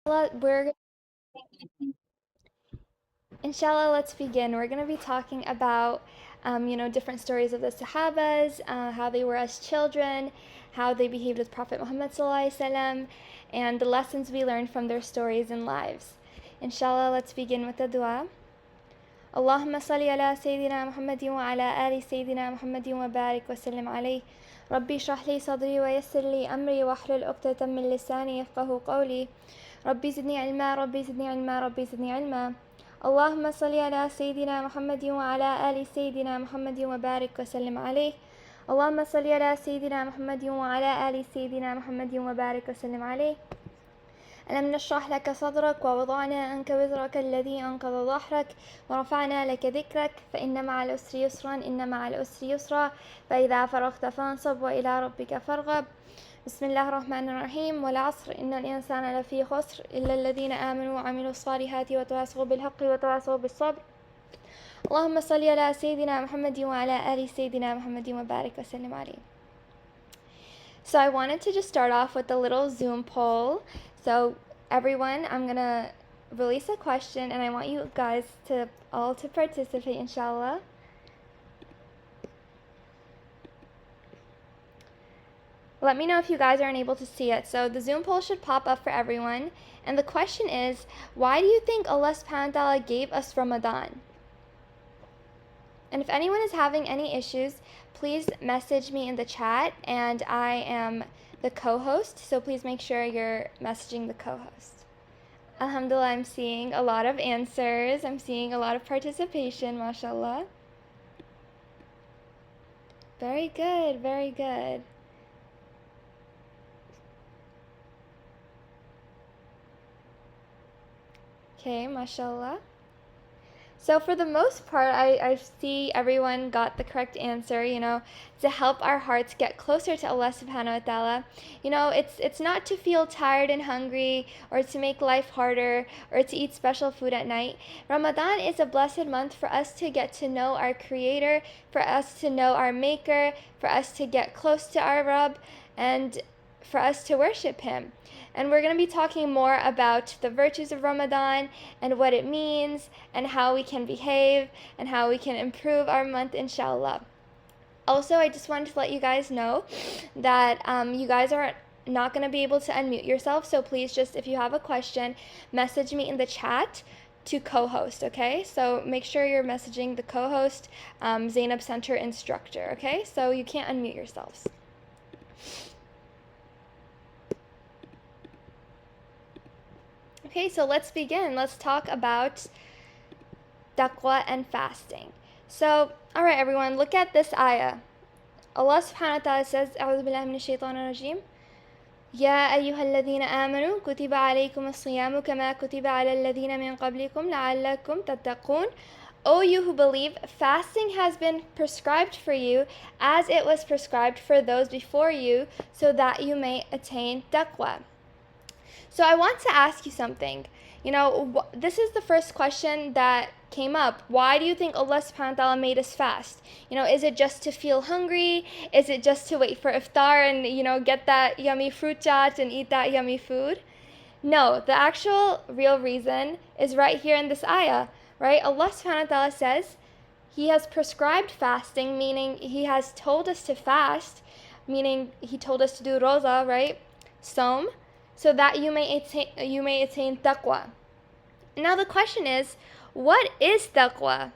We're Inshallah, let's begin. We're going to be talking about, different stories of the Sahabas, how they were as children, how they behaved with Prophet Muhammad ﷺ, and the lessons we learned from their stories and lives. Inshallah, let's begin with the dua. اللهم صل على سيدنا محمد وعلى آل سيدنا محمد وبارك وسلم عليه ربي اشرح لي صدري ويسر لي أمري واحلل عقدة من لساني يفقه قولي ربي زدني علما ربي زدني علما ربي زدني علما اللهم صل على سيدنا محمد وعلى آل سيدنا محمد وبارك وسلم عليه اللهم صل على سيدنا محمد وعلى آل سيدنا محمد وبارك وسلم عليه ألم نشرح لك صدرك ووضعنا عنك وزرك الذي أنقض ظهرك ورفعنا لك ذكرك فإن مع العسر يسرا إن مع العسر يسرا فإذا فرغت فانصب وإلى ربك فارغب بسم الله الرحمن الرحيم والعصر إن الإنسان لفي خسر إلا الذين آمنوا وعملوا الصالحات وتواصوا بالحق وتواصوا بالصبر اللهم صل على سيدنا محمد وعلى آل سيدنا محمد وبارك وسلم عليه. So I wanted to just start off with a little Zoom poll. So everyone, I'm going to release a question and I want you guys to all to participate, inshallah. Let me know if you guys aren't able to see it. So the Zoom poll should pop up for everyone. And the question is, why do you think Allah subhanahu wa ta'ala gave us Ramadan? And if anyone is having any issues, please message me in the chat, and I am the co-host, so please make sure you're messaging the co-host. Alhamdulillah, I'm seeing a lot of answers. I'm seeing a lot of participation, mashallah. Very good, very good. Okay, mashallah. So for the most part, I see everyone got the correct answer, to help our hearts get closer to Allah subhanahu wa ta'ala. It's not to feel tired and hungry or to make life harder or to eat special food at night. Ramadan is a blessed month for us to get to know our Creator, for us to know our Maker, for us to get close to our Rabb, and for us to worship Him. And we're going to be talking more about the virtues of Ramadan and what it means and how we can behave and how we can improve our month, inshallah. Also, I just wanted to let you guys know that you guys are not going to be able to unmute yourself. So please just, if you have a question, message me in the chat to co-host, okay? So make sure you're messaging the co-host, Zainab Center instructor, okay? So you can't unmute yourselves. Okay, so let's begin. Let's talk about taqwa and fasting. So, alright everyone, look at this ayah. Allah subhanahu wa ta'ala says, أعوذ بالله من الشيطان الرجيم يا أيها الذين آمنوا كتب عليكم الصيام كما كتب على الذين من قبلكم لعلكم تتقون. O you who believe, fasting has been prescribed for you as it was prescribed for those before you, so that you may attain taqwa. So I want to ask you something. This is the first question that came up. Why do you think Allah subhanahu wa ta'ala made us fast? Is it just to feel hungry? Is it just to wait for iftar and, get that yummy fruit chaat and eat that yummy food? No, the actual real reason is right here in this ayah, right? Allah subhanahu wa ta'ala says He has prescribed fasting, meaning He has told us to fast, meaning He told us to do roza, right? Saum, so that you may attain taqwa. Now the question is, what is taqwa?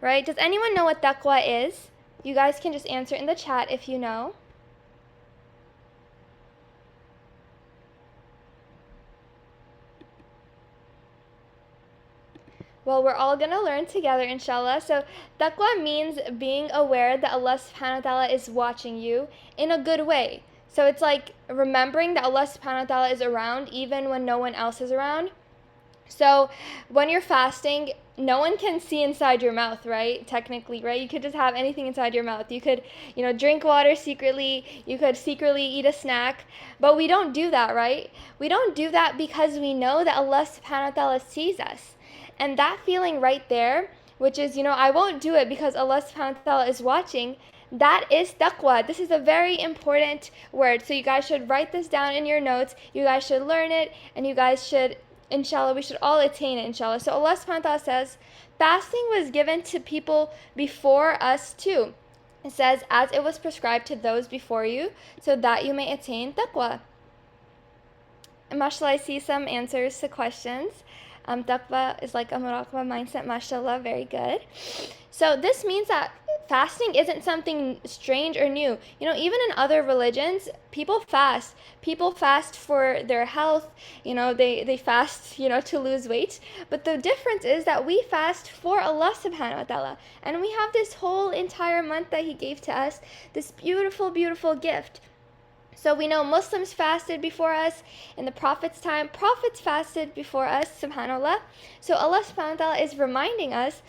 Right? Does anyone know what taqwa is? You guys can just answer in the chat if you know. Well, we're all going to learn together, inshallah. So taqwa means being aware that Allah subhanahu wa ta'ala is watching you in a good way. So it's like remembering that Allah subhanahu wa ta'ala is around even when no one else is around. So when you're fasting, no one can see inside your mouth, right? Technically, right? You could just have anything inside your mouth. You could, drink water secretly. You could secretly eat a snack. But we don't do that, right? We don't do that because we know that Allah subhanahu wa ta'ala sees us. And that feeling right there, which is, I won't do it because Allah subhanahu wa ta'ala is watching, that is taqwa. This is a very important word. So you guys should write this down in your notes. You guys should learn it, and you guys should inshallah, we should all attain it, inshallah. So Allah subhanahu wa ta'ala says, fasting was given to people before us too. It says, as it was prescribed to those before you, so that you may attain taqwa. And mashallah, I see some answers to questions. Taqwa is like a muraqabah mindset, mashallah, very good. So this means that fasting isn't something strange or new. Even in other religions, people fast. People fast for their health. They fast, to lose weight. But the difference is that we fast for Allah subhanahu wa ta'ala. And we have this whole entire month that He gave to us, this beautiful, beautiful gift. So we know Muslims fasted before us in the Prophet's time. Prophets fasted before us, subhanAllah. So Allah subhanahu wa ta'ala is reminding us,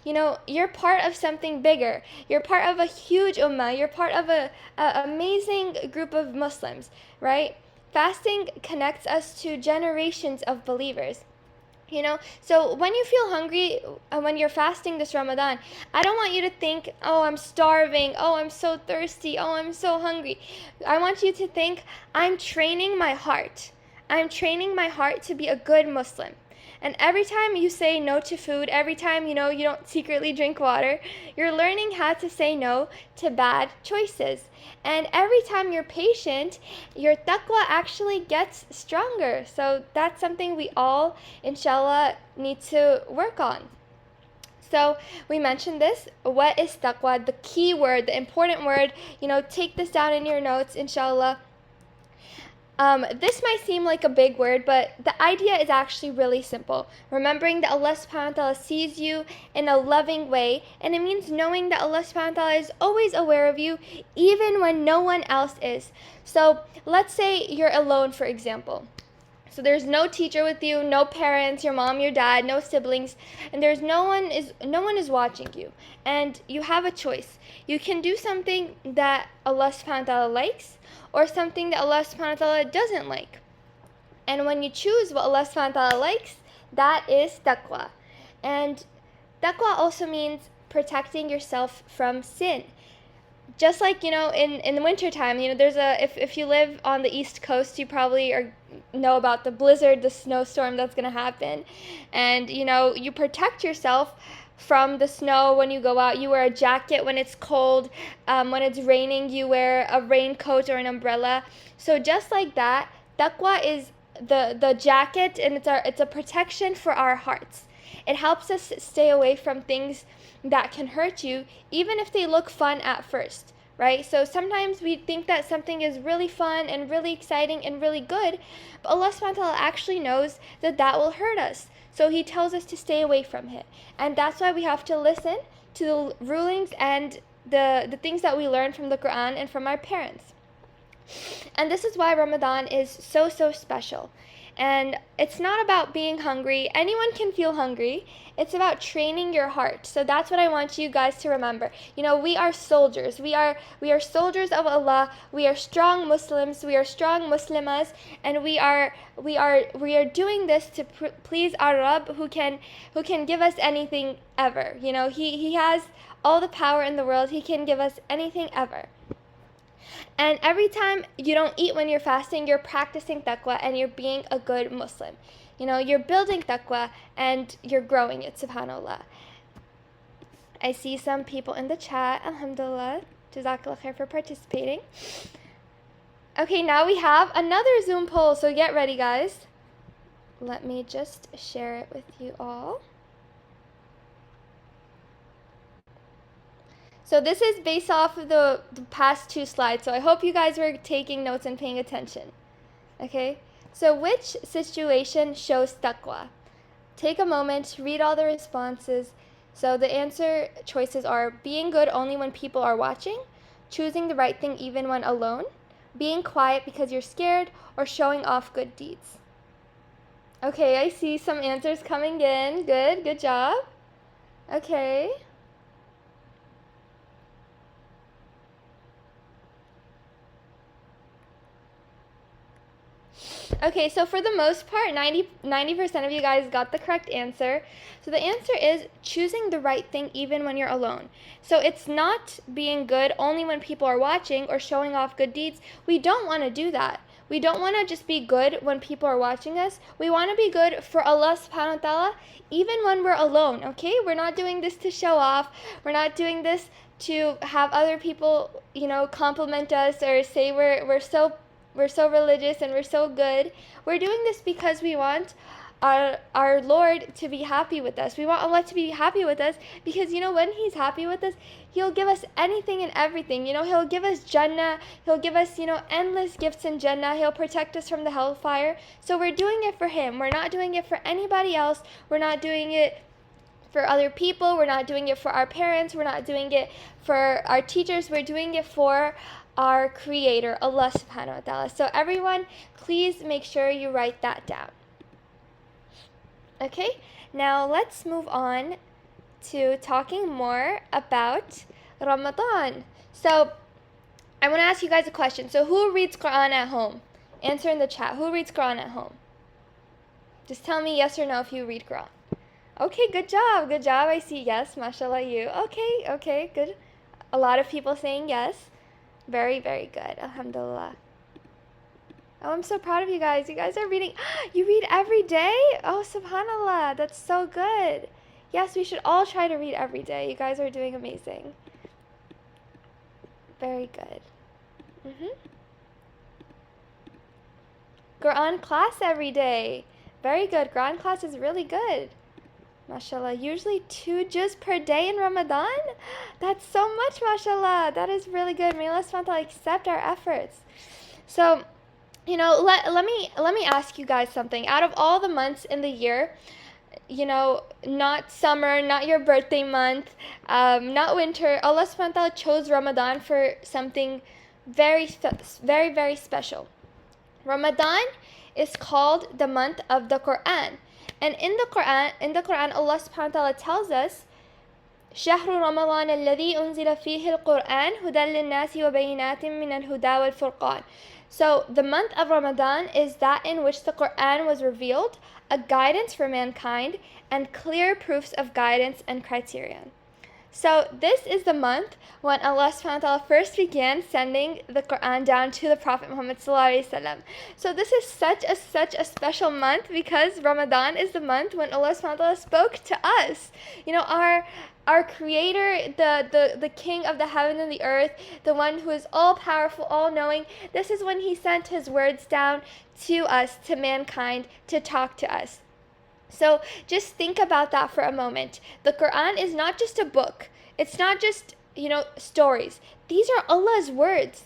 you're part of something bigger. You're part of a huge ummah. You're part of a amazing group of Muslims, right? Fasting connects us to generations of believers. So when you feel hungry, when you're fasting this Ramadan, I don't want you to think, oh, I'm starving, oh, I'm so thirsty, oh, I'm so hungry. I want you to think, I'm training my heart. I'm training my heart to be a good Muslim. And every time you say no to food, every time, you don't secretly drink water, you're learning how to say no to bad choices. And every time you're patient, your taqwa actually gets stronger. So that's something we all, inshallah, need to work on. So we mentioned this. What is taqwa? The key word, the important word. Take this down in your notes, inshallah. This might seem like a big word, but the idea is actually really simple. Remembering that Allah subhanahu wa ta'ala sees you in a loving way, and it means knowing that Allah subhanahu wa ta'ala is always aware of you, even when no one else is. So let's say you're alone, for example. So there's no teacher with you, no parents, your mom, your dad, no siblings, and there's no one is watching you. And you have a choice. You can do something that Allah subhanahu wa ta'ala likes, or something that Allah subhanahu wa ta'ala doesn't like. And when you choose what Allah subhanahu wa ta'ala likes, that is taqwa. And taqwa also means protecting yourself from sin. Just like, in the wintertime, there's if you live on the East Coast, you probably know about the blizzard, the snowstorm that's going to happen. And, you protect yourself from the snow when you go out. You wear a jacket when it's cold. When it's raining, you wear a raincoat or an umbrella. So just like that, taqwa is the jacket, and it's a protection for our hearts. It helps us stay away from things that can hurt you, even if they look fun at first, right? So sometimes we think that something is really fun and really exciting and really good, but Allah subhanahu wa ta'ala actually knows that will hurt us. So He tells us to stay away from it. And that's why we have to listen to the rulings and the things that we learn from the Quran and from our parents. And this is why Ramadan is so, so special. And it's not about being hungry. Anyone can feel hungry. It's about training your heart. So that's what I want you guys to remember. We are soldiers. We are soldiers of Allah. We are strong Muslims. We are strong Muslimas, and we are doing this to please our Rabb, who can give us anything ever. He has all the power in the world. He can give us anything ever. And every time you don't eat when you're fasting, you're practicing taqwa and you're being a good Muslim. You're building taqwa and you're growing it, subhanAllah. I see some people in the chat, alhamdulillah. Jazakallah khair for participating. Okay, now we have another Zoom poll, so get ready, guys. Let me just share it with you all. So this is based off of the past two slides, so I hope you guys were taking notes and paying attention. Okay, so which situation shows taqwa? Take a moment, read all the responses. So the answer choices are being good only when people are watching, choosing the right thing even when alone, being quiet because you're scared, or showing off good deeds. Okay, I see some answers coming in. Good job. Okay. Okay, so for the most part, 90% of you guys got the correct answer. So the answer is choosing the right thing even when you're alone. So it's not being good only when people are watching or showing off good deeds. We don't want to do that. We don't want to just be good when people are watching us. We want to be good for Allah subhanahu wa ta'ala even when we're alone, okay? We're not doing this to show off. We're not doing this to have other people, compliment us or say we're so religious and we're so good. We're doing this because we want our Lord to be happy with us. We want Allah to be happy with us because, when He's happy with us, He'll give us anything and everything. He'll give us Jannah. He'll give us, endless gifts in Jannah. He'll protect us from the hellfire. So we're doing it for Him. We're not doing it for anybody else. We're not doing it for other people. We're not doing it for our parents. We're not doing it for our teachers. We're doing it for our Creator, Allah subhanahu wa ta'ala. So everyone, please make sure you write that down. Okay, now let's move on to talking more about Ramadan. So I want to ask you guys a question. So who reads Quran at home? Answer in the chat. Who reads Quran at home? Just tell me yes or no if you read Quran. Okay, good job. Good job. I see yes. MashaAllah, you. Okay, good. A lot of people saying yes. Very, very good. Alhamdulillah. Oh, I'm so proud of you guys. You guys are reading. You read every day? Oh, subhanallah. That's so good. Yes, we should all try to read every day. You guys are doing amazing. Very good. Quran class every day. Very good. Quran class is really good. MashaAllah. Usually 2 juz per day in Ramadan? That's so much, MashaAllah. That is really good. May Allah subhanahu wa ta'ala accept our efforts. So, let me ask you guys something. Out of all the months in the year, not summer, not your birthday month, not winter, Allah subhanahu wa ta'ala chose Ramadan for something very, very, very special. Ramadan is called the month of the Quran. And in the Quran, Allah subhanahu wa ta'ala tells us, شهر رمضان الذي أنزل فيه القرآن هدى للناس وبينات من الهدى والفرقان. So the month of Ramadan is that in which the Quran was revealed, a guidance for mankind, and clear proofs of guidance and criterion. So this is the month when Allah subhanahu wa ta'ala first began sending the Quran down to the Prophet Muhammad sallallahu alaihi wasallam. So this is such a special month because Ramadan is the month when Allah subhanahu wa ta'ala spoke to us. Our Creator, the King of the heaven and the earth, the one who is all-powerful, all-knowing, this is when He sent His words down to us, to mankind, to talk to us. So just think about that for a moment. The Quran is not just a book. It's not just, stories. These are Allah's words.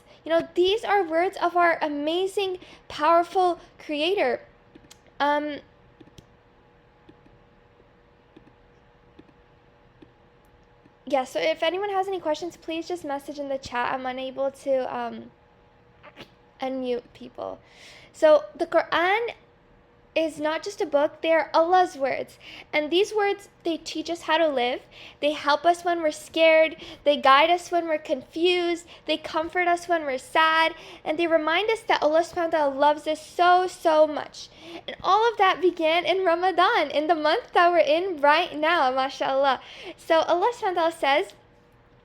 These are words of our amazing, powerful Creator. Yeah, so if anyone has any questions, please just message in the chat. I'm unable to unmute people. So the Quran is not just a book, they are Allah's words. And these words, they teach us how to live. They help us when we're scared. They guide us when we're confused. They comfort us when we're sad. And they remind us that Allah subhanahu wa ta'ala loves us so, so much. And all of that began in Ramadan, in the month that we're in right now, mashallah. So Allah subhanahu wa ta'ala says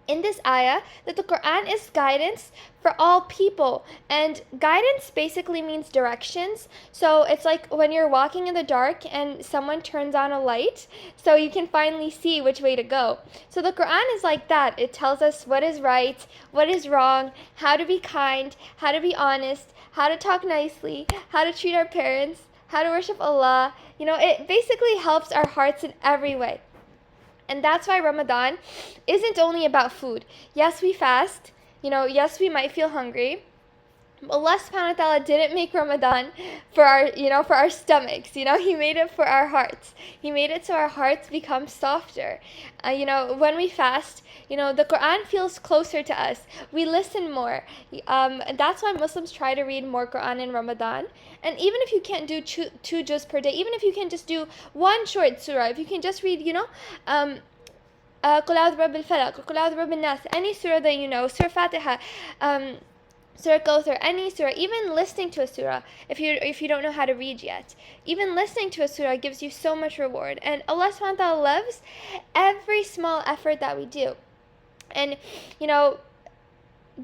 in this ayah that the Quran is guidance for all people. And guidance basically means directions. So it's like when you're walking in the dark and someone turns on a light so you can finally see which way to go. So the Quran is like that. It tells us what is right, what is wrong, how to be kind, how to be honest, how to talk nicely, how to treat our parents, how to worship Allah. It basically helps our hearts in every way. And that's why Ramadan isn't only about food. Yes, we fast. Yes, we might feel hungry. Allah subhanahu wa ta'ala didn't make Ramadan for our stomachs. He made it for our hearts. He made it so our hearts become softer. When we fast, the Quran feels closer to us. We listen more. That's why Muslims try to read more Quran in Ramadan. And even if you can't do two juz per day, even if you can just do one short surah, if you can just read, قُلْ أَعُوذُ بِرَبِّ الْفَلَقِ, قُلْ أَعُوذُ بِرَبِّ النَّاسِ, any surah that you know, Surah Fatiha, Surah Kawthar, any surah, even listening to a surah, if you don't know how to read yet, even listening to a surah gives you so much reward. And Allah subhanahu wa ta'ala loves every small effort that we do. And,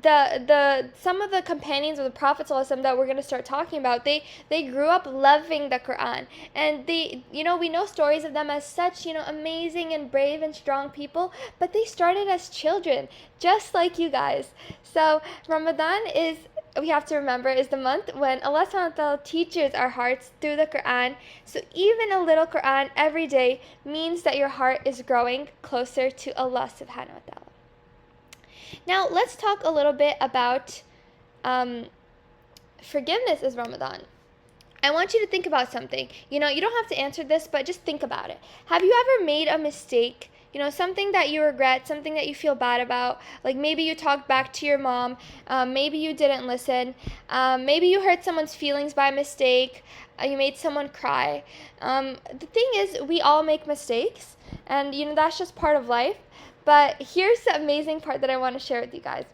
the some of the companions of the Prophet ﷺ that we're going to start talking about, they grew up loving the Quran, and they, we know stories of them as such, amazing and brave and strong people, but they started as children, just like you guys. So Ramadan is, we have to remember, is the month when Allah subhanahu wa ta'ala teaches our hearts through the Quran. So even a little Quran every day means that your heart is growing closer to Allah subhanahu wa ta'ala. Now, let's talk a little bit about forgiveness as Ramadan. I want you to think about something. You don't have to answer this, but just think about it. Have you ever made a mistake? Something that you regret, something that you feel bad about. Like maybe you talked back to your mom, maybe you didn't listen, maybe you hurt someone's feelings by mistake, you made someone cry. The thing is, we all make mistakes, and that's just part of life. But here's the amazing part that I want to share with you guys.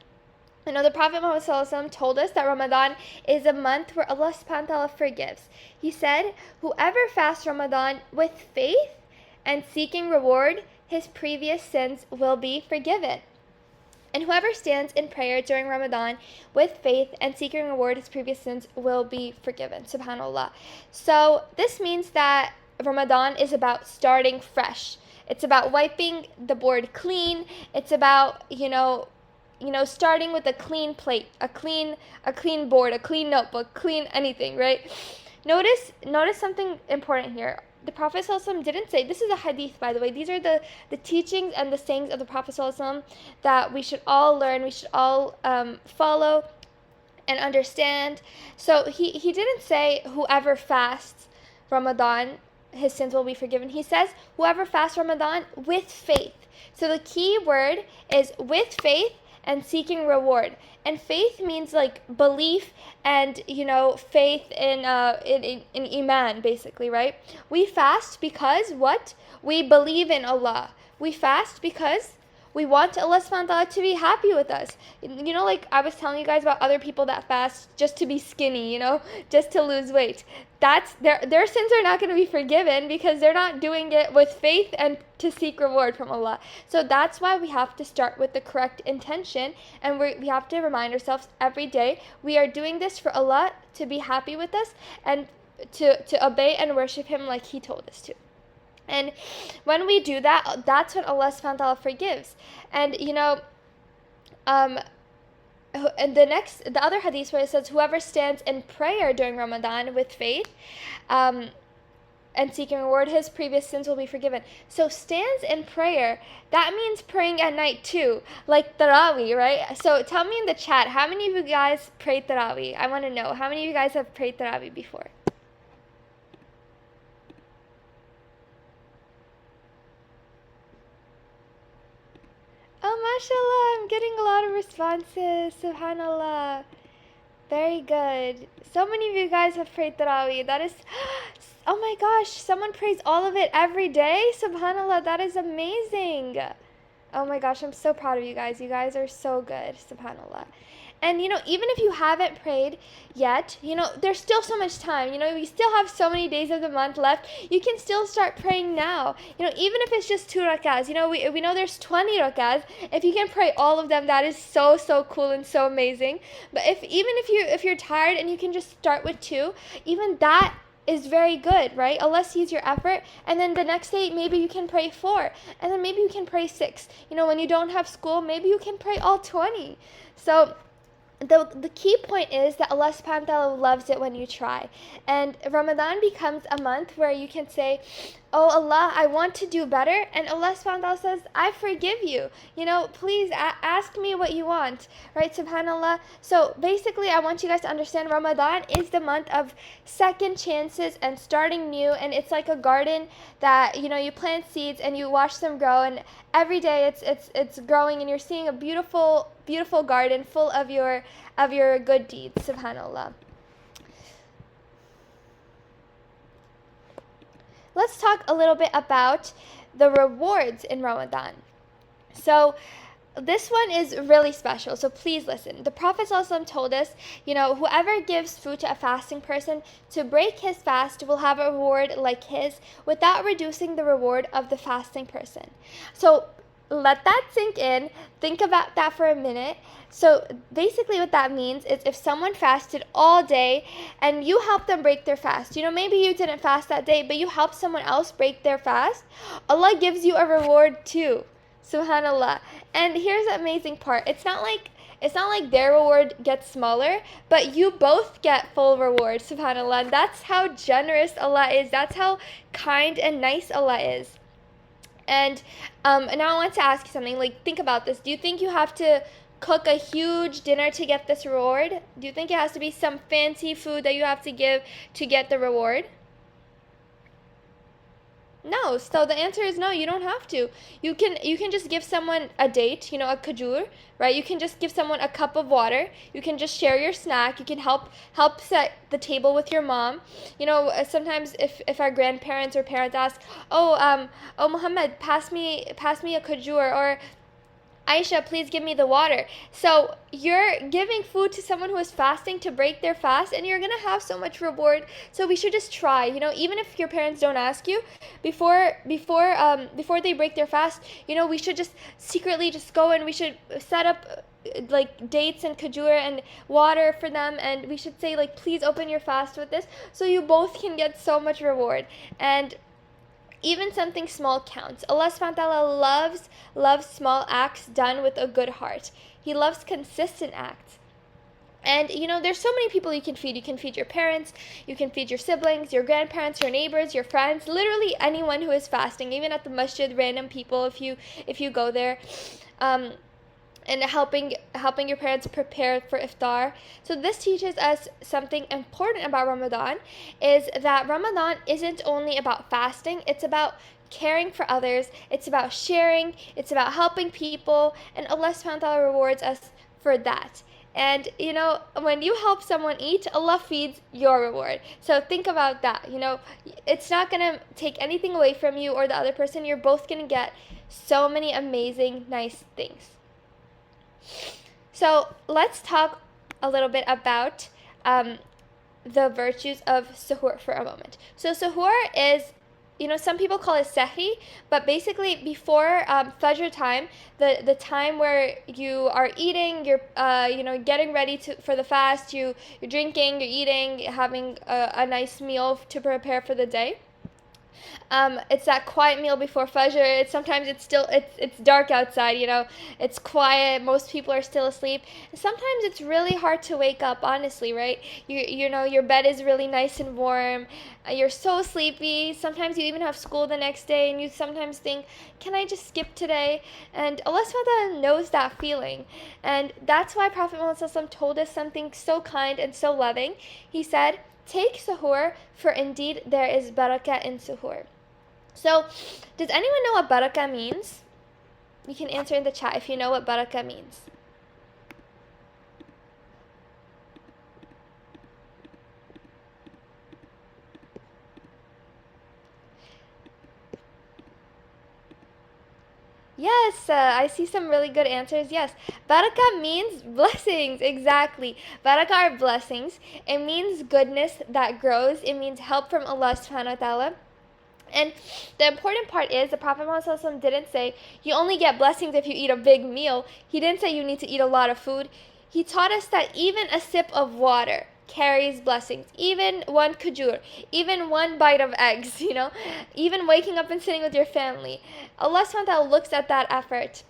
The Prophet Muhammad ﷺ told us that Ramadan is a month where Allah subhanahu wa ta'ala forgives. He said, whoever fasts Ramadan with faith and seeking reward, his previous sins will be forgiven. And whoever stands in prayer during Ramadan with faith and seeking reward, his previous sins will be forgiven. SubhanAllah. So this means that Ramadan is about starting fresh. It's about wiping the board clean. It's about, starting with a clean plate, a clean board, a clean notebook, clean anything, right? Notice something important here. The Prophet ﷺ didn't say, this is a hadith, by the way, these are the teachings and the sayings of the Prophet ﷺ that we should all learn, we should all follow and understand. So he didn't say whoever fasts Ramadan, his sins will be forgiven. He says whoever fasts Ramadan with faith. So the key word is with faith and seeking reward. And faith means like belief and, faith in iman, basically, right? We fast because what? We believe in Allah. We fast because we want Allah subhanahu wa ta'ala to be happy with us. Like I was telling you guys about other people that fast just to be skinny, just to lose weight. That's their sins are not going to be forgiven because they're not doing it with faith and to seek reward from Allah. So that's why we have to start with the correct intention, and we have to remind ourselves every day we are doing this for Allah to be happy with us and to obey and worship Him like He told us to. And when we do that, that's when Allah subhanahu wa ta'ala forgives. And and the other hadith where it says whoever stands in prayer during Ramadan with faith and seeking reward, his previous sins will be forgiven. So stands in prayer, that means praying at night too, like Tarawih, right? So tell me in the chat, how many of you guys prayed Tarawih? I want to know, how many of you guys have prayed Tarawih before? Oh, mashallah, I'm getting a lot of responses. Subhanallah. Very good. So many of you guys have prayed Tarawih. That is, oh my gosh, someone prays all of it every day? Subhanallah, that is amazing. Oh my gosh, I'm so proud of you guys. You guys are so good. Subhanallah. And, even if you haven't prayed yet, there's still so much time. We still have so many days of the month left. You can still start praying now. Even if it's just 2 rakahs. We know there's 20 rakahs. If you can pray all of them, that is so, so cool and so amazing. But if you're tired and you can just start with 2, even that is very good, right? Allah sees your effort, and then the next day maybe you can pray 4, and then maybe you can pray 6. When you don't have school, maybe you can pray all 20. So the key point is that Allah subhanahu wa ta'ala loves it when you try. And Ramadan becomes a month where you can say, oh Allah, I want to do better. And Allah subhanahu wa ta'ala says, I forgive you. Please ask me what you want. Right? Subhanallah. So basically, I want you guys to understand Ramadan is the month of second chances and starting new. And it's like a garden that, you plant seeds and you watch them grow. And every day it's growing and you're seeing a beautiful, beautiful garden full of your good deeds. Subhanallah. Let's talk a little bit about the rewards in Ramadan. So this one is really special, so please listen. The Prophet ﷺ told us, whoever gives food to a fasting person to break his fast will have a reward like his without reducing the reward of the fasting person. So let that sink in. Think about that for a minute. So basically what that means is if someone fasted all day and you help them break their fast, maybe you didn't fast that day, but you help someone else break their fast, Allah gives you a reward too. Subhanallah. And here's the amazing part. It's not like their reward gets smaller, but you both get full reward. Subhanallah. That's how generous Allah is. That's how kind and nice Allah is. And now I want to ask you something. Like, think about this. Do you think you have to cook a huge dinner to get this reward? Do you think it has to be some fancy food that you have to give to get the reward? No. So the answer is no, you don't have to. You can just give someone a date, a khajur, right? You can just give someone a cup of water. You can just share your snack. You can help set the table with your mom. Sometimes if our grandparents or parents ask, "Oh, Muhammad, pass me a khajur," or Aisha, please give me the water. So you're giving food to someone who is fasting to break their fast, and you're going to have so much reward. So we should just try, even if your parents don't ask you, before they break their fast, we should just secretly just go and we should set up like dates and khajur and water for them, and we should say like, please open your fast with this, so you both can get so much reward. And even something small counts. Allah subhanahu wa ta'ala loves small acts done with a good heart. He loves consistent acts. And there's so many people you can feed. You can feed your parents, you can feed your siblings, your grandparents, your neighbors, your friends, literally anyone who is fasting, even at the masjid, random people if you go there. And helping your parents prepare for iftar. So this teaches us something important about Ramadan, is that Ramadan isn't only about fasting, it's about caring for others, it's about sharing, it's about helping people, and Allah subhanahu wa ta'ala rewards us for that. And when you help someone eat, Allah feeds your reward. So think about that. It's not going to take anything away from you or the other person. You're both going to get so many amazing, nice things. So let's talk a little bit about the virtues of suhoor for a moment. So suhoor is, some people call it sahri, but basically before fajr time, the time where you are eating, you're getting ready for the fast, you're drinking, you're eating, having a nice meal to prepare for the day. It's that quiet meal before Fajr. Sometimes it's dark outside, it's quiet, most people are still asleep. Sometimes it's really hard to wake up, honestly, right? Your bed is really nice and warm, you're so sleepy, sometimes you even have school the next day, and you sometimes think, can I just skip today? And Allah SWT knows that feeling, and that's why Prophet Muhammad told us something so kind and so loving. He said, take suhoor, for indeed there is barakah in suhoor. So, does anyone know what barakah means? You can answer in the chat if you know what barakah means. Yes, I see some really good answers. Yes, barakah means blessings. Exactly. Barakah are blessings. It means goodness that grows. It means help from Allah subhanahu wa ta'ala. And the important part is the Prophet Muhammad didn't say you only get blessings if you eat a big meal. He didn't say you need to eat a lot of food. He taught us that even a sip of water carries blessings. Even one khajur, even one bite of eggs, even waking up and sitting with your family. Allah subhanahu wa ta'ala looks at that effort.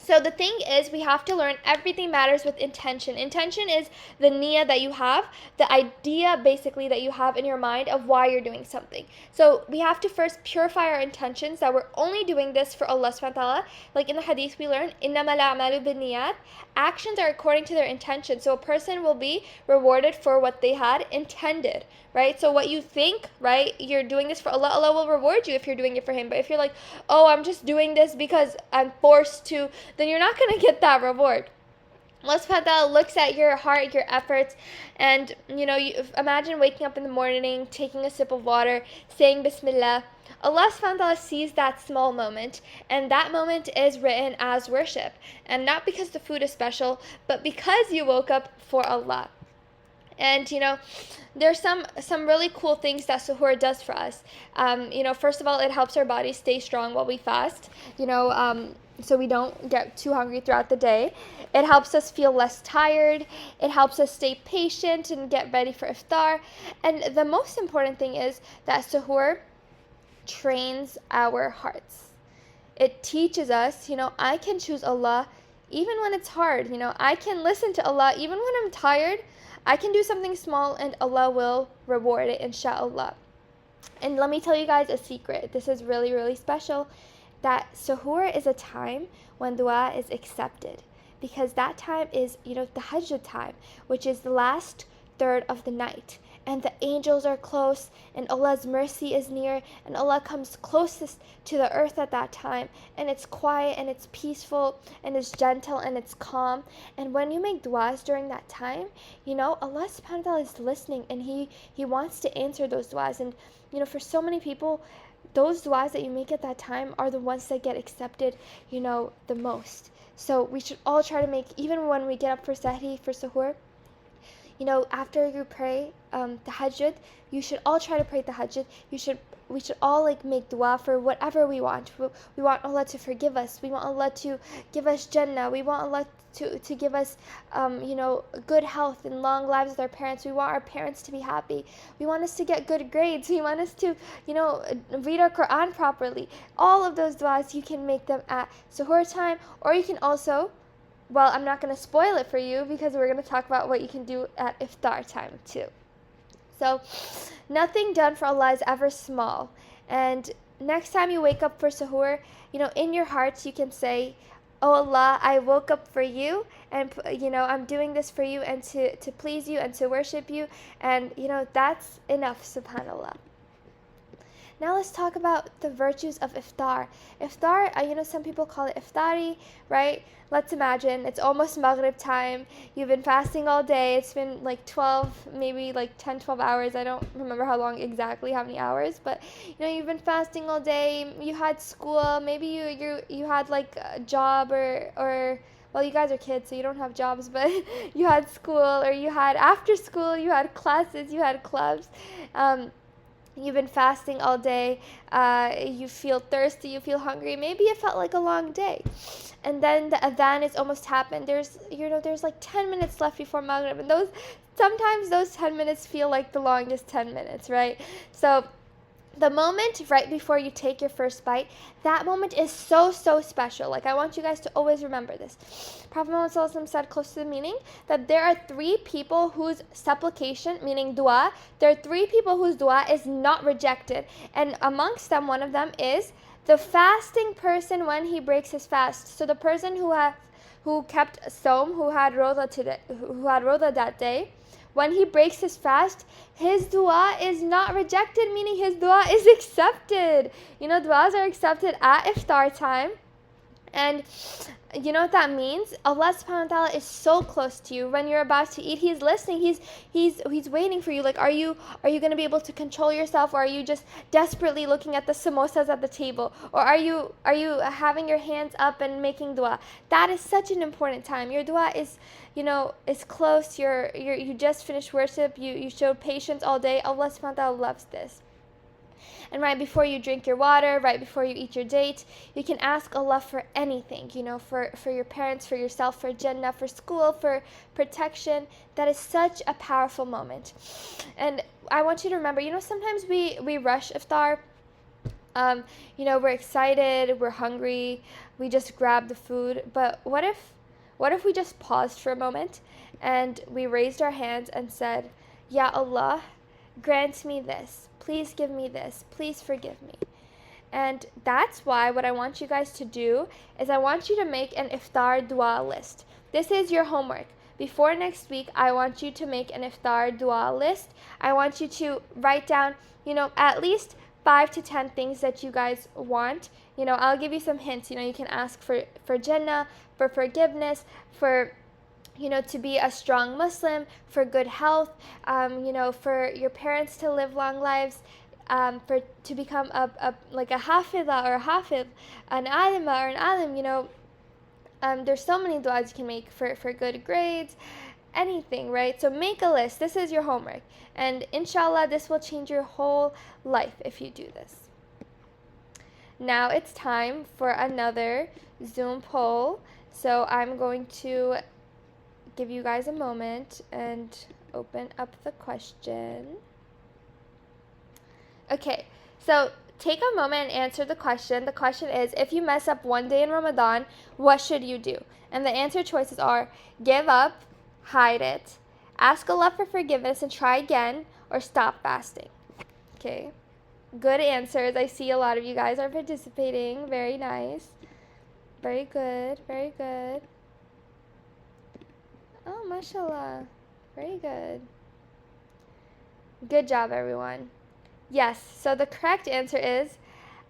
So the thing is, we have to learn everything matters with intention. Intention is the niyyah that you have, the idea basically that you have in your mind of why you're doing something. So we have to first purify our intentions, that we're only doing this for Allah subhanahu wa ta'ala. Like in the hadith we learn, إِنَّمَا الْأَعْمَالُ بِالنِّيَّاتِ. Actions are according to their intention. So a person will be rewarded for what they had intended, right? So what you think, right, you're doing this for Allah, Allah will reward you if you're doing it for Him. But if you're like, oh, I'm just doing this because I'm forced to, then you're not going to get that reward. Allah subhanahu wa ta'ala looks at your heart, your efforts, and you imagine waking up in the morning, taking a sip of water, saying Bismillah. Allah subhanahu wa ta'ala sees that small moment, and that moment is written as worship. And not because the food is special, but because you woke up for Allah. And there's some really cool things that suhoor does for us. First of all, it helps our body stay strong while we fast. so we don't get too hungry throughout the day. It helps us feel less tired. It helps us stay patient and get ready for iftar. And the most important thing is that suhoor trains our hearts. It teaches us, I can choose Allah even when it's hard. I can listen to Allah even when I'm tired. I can do something small and Allah will reward it, inshallah. And let me tell you guys a secret. This is really, really special. That suhoor is a time when dua is accepted, because that time is, the tahajjud time, which is the last third of the night. And the angels are close, and Allah's mercy is near, and Allah comes closest to the earth at that time. And it's quiet, and it's peaceful, and it's gentle, and it's calm. And when you make duas during that time, Allah subhanahu wa ta'ala is listening, and He wants to answer those duas. And, for so many people, those duas that you make at that time are the ones that get accepted, the most. So we should all try to make, even when we get up for sahri, for suhoor, after you pray tahajjud, you should all try to pray tahajjud. We should all make dua for whatever we want. We want Allah to forgive us. We want Allah to give us Jannah. We want Allah to give us, good health and long lives with our parents. We want our parents to be happy. We want us to get good grades. We want us to, read our Quran properly. All of those duas, you can make them at suhoor time, or you can also, well, I'm not going to spoil it for you because we're going to talk about what you can do at iftar time too. So, nothing done for Allah is ever small. And next time you wake up for suhoor, in your hearts you can say, "Oh Allah, I woke up for you, and I'm doing this for you and to please you and to worship you." And that's enough, subhanallah. Now let's talk about the virtues of iftar. Iftar, some people call it iftari, right? Let's imagine it's almost Maghrib time. You've been fasting all day. It's been 12, maybe 10, 12 hours. I don't remember how many hours, but you've been fasting all day. You had school. Maybe you had a job or well, you guys are kids, so you don't have jobs, but you had school, or you had after school, you had classes, you had clubs. You've been fasting all day, you feel thirsty, you feel hungry, maybe it felt like a long day. And then the adhan is almost happened. There's 10 minutes left before Maghrib, and sometimes those 10 minutes feel like the longest 10 minutes, right? So the moment right before you take your first bite, that moment is so, so special. I want you guys to always remember this. Prophet Muhammad ﷺ said, close to the meaning, that there are 3 people whose supplication, meaning dua, there are 3 people whose dua is not rejected. And amongst them, one of them is the fasting person when he breaks his fast. So the person who kept Sawm, who had Roda that day, when he breaks his fast, his dua is not rejected, meaning his dua is accepted. Duas are accepted at iftar time. And you know what that means? Allah subhanahu wa ta'ala is so close to you. When you're about to eat, He's listening. He's waiting for you. Are you going to be able to control yourself, or are you just desperately looking at the samosas at the table? Or are you having your hands up and making dua? That is such an important time. Your dua is close. You just finished worship. You showed patience all day. Allah subhanahu wa ta'ala loves this. And right before you drink your water, right before you eat your date, you can ask Allah for anything, for your parents, for yourself, for Jannah, for school, for protection. That is such a powerful moment. And I want you to remember, sometimes we rush iftar. We're excited, we're hungry, we just grab the food. But what if we just paused for a moment and we raised our hands and said, "Ya Allah, grant me this. Please give me this. Please forgive me." And that's why what I want you guys to do is I want you to make an iftar dua list. This is your homework. Before next week, I want you to make an iftar dua list. I want you to write down, at least 5 to 10 things that you guys want. I'll give you some hints. You can ask for Jannah, for forgiveness, for to be a strong Muslim, for good health, for your parents to live long lives, to become a hafidha or a hafidh, an alima or an alim, there's so many du'as you can make for good grades, anything, right? So make a list. This is your homework. And inshallah, this will change your whole life if you do this. Now it's time for another Zoom poll. So I'm going to give you guys a moment and open up the question. Okay, so take a moment and answer the question. The question is, if you mess up one day in Ramadan, what should you do? And the answer choices are give up, hide it, ask Allah for forgiveness and try again, or stop fasting. Okay, good answers. I see a lot of you guys are participating. Very nice. Very good, very good. Oh, mashallah. Very good. Good job, everyone. Yes, so the correct answer is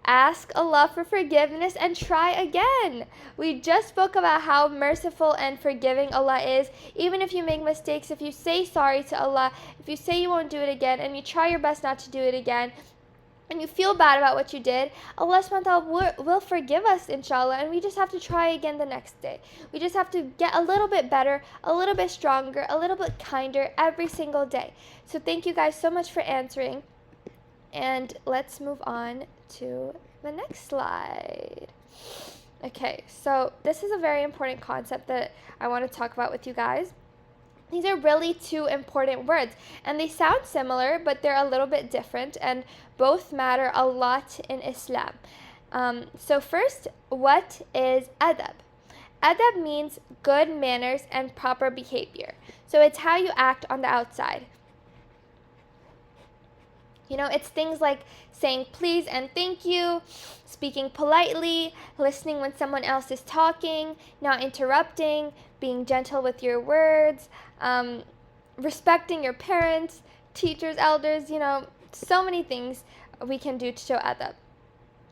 ask Allah for forgiveness and try again. We just spoke about how merciful and forgiving Allah is. Even if you make mistakes, if you say sorry to Allah, if you say you won't do it again, and you try your best not to do it again, and you feel bad about what you did, Allah subhanahu wa ta'ala will forgive us, inshallah, and we just have to try again the next day. We just have to get a little bit better, a little bit stronger, a little bit kinder every single day. So thank you guys so much for answering. And let's move on to the next slide. Okay, so this is a very important concept that I want to talk about with you guys. These are really two important words, and they sound similar, but they're a little bit different, and both matter a lot in Islam. So first, what is adab? Adab means good manners and proper behavior. So it's how you act on the outside. You know, it's things like saying please and thank you, speaking politely, listening when someone else is talking, not interrupting, being gentle with your words, respecting your parents, teachers, elders, you know, so many things we can do to show adab.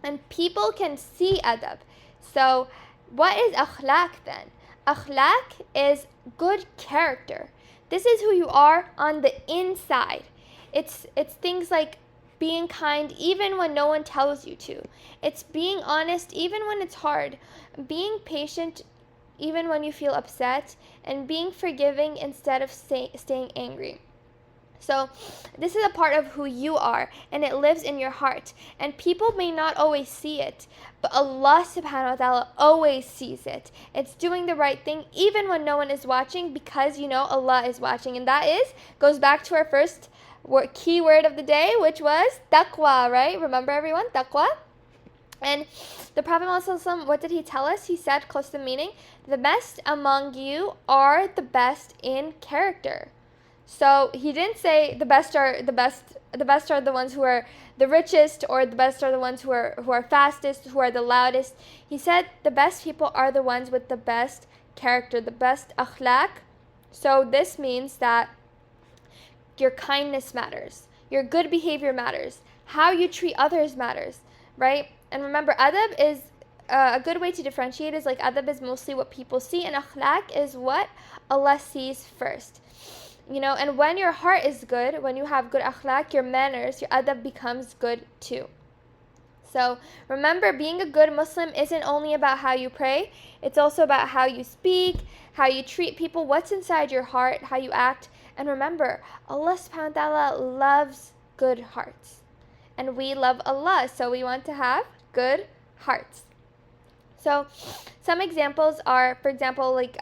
And people can see adab. So what is akhlaq then? Akhlaq is good character. This is who you are on the inside. It's things like being kind even when no one tells you to. It's being honest even when it's hard. Being patient even when you feel upset. And being forgiving instead of staying angry. So this is a part of who you are, and it lives in your heart. And people may not always see it, but Allah subhanahu wa ta'ala always sees it. It's doing the right thing even when no one is watching, because you know Allah is watching. And that goes back to our first key word of the day, which was taqwa, right? Remember, everyone, taqwa? And the Prophet ﷺ, what did he tell us? He said, close to the meaning, the best among you are the best in character. So he didn't say the best are the ones who are the richest, or the best are the ones who are fastest, who are the loudest. He said the best people are the ones with the best character, the best akhlaq. So this means that your kindness matters. Your good behavior matters. How you treat others matters, right? And remember, adab is a good way to differentiate is like adab is mostly what people see, and akhlaq is what Allah sees first. You know, and when your heart is good, when you have good akhlaq, your manners, your adab becomes good too. So remember, being a good Muslim isn't only about how you pray, it's also about how you speak, how you treat people, what's inside your heart, how you act. And remember, Allah subhanahu wa ta'ala loves good hearts. And we love Allah, so we want to have good hearts. So some examples are, for example, like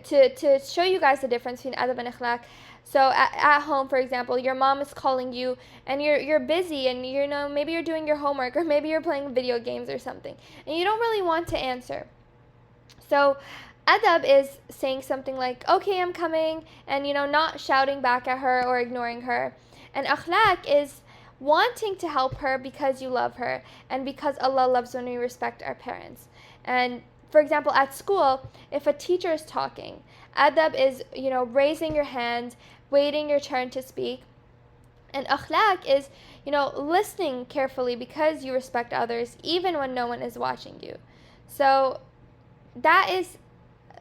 to show you guys the difference between adab and akhlaq. So at home, for example, your mom is calling you and you're busy, and you know, maybe you're doing your homework, or maybe you're playing video games or something, and you don't really want to answer. So adab is saying something like, okay, I'm coming, and you know, not shouting back at her or ignoring her. And akhlaq is wanting to help her because you love her, and because Allah loves when we respect our parents. And for example, at school, if a teacher is talking, adab is, you know, raising your hand, waiting your turn to speak. And akhlaq is, you know, listening carefully because you respect others, even when no one is watching you. So that is,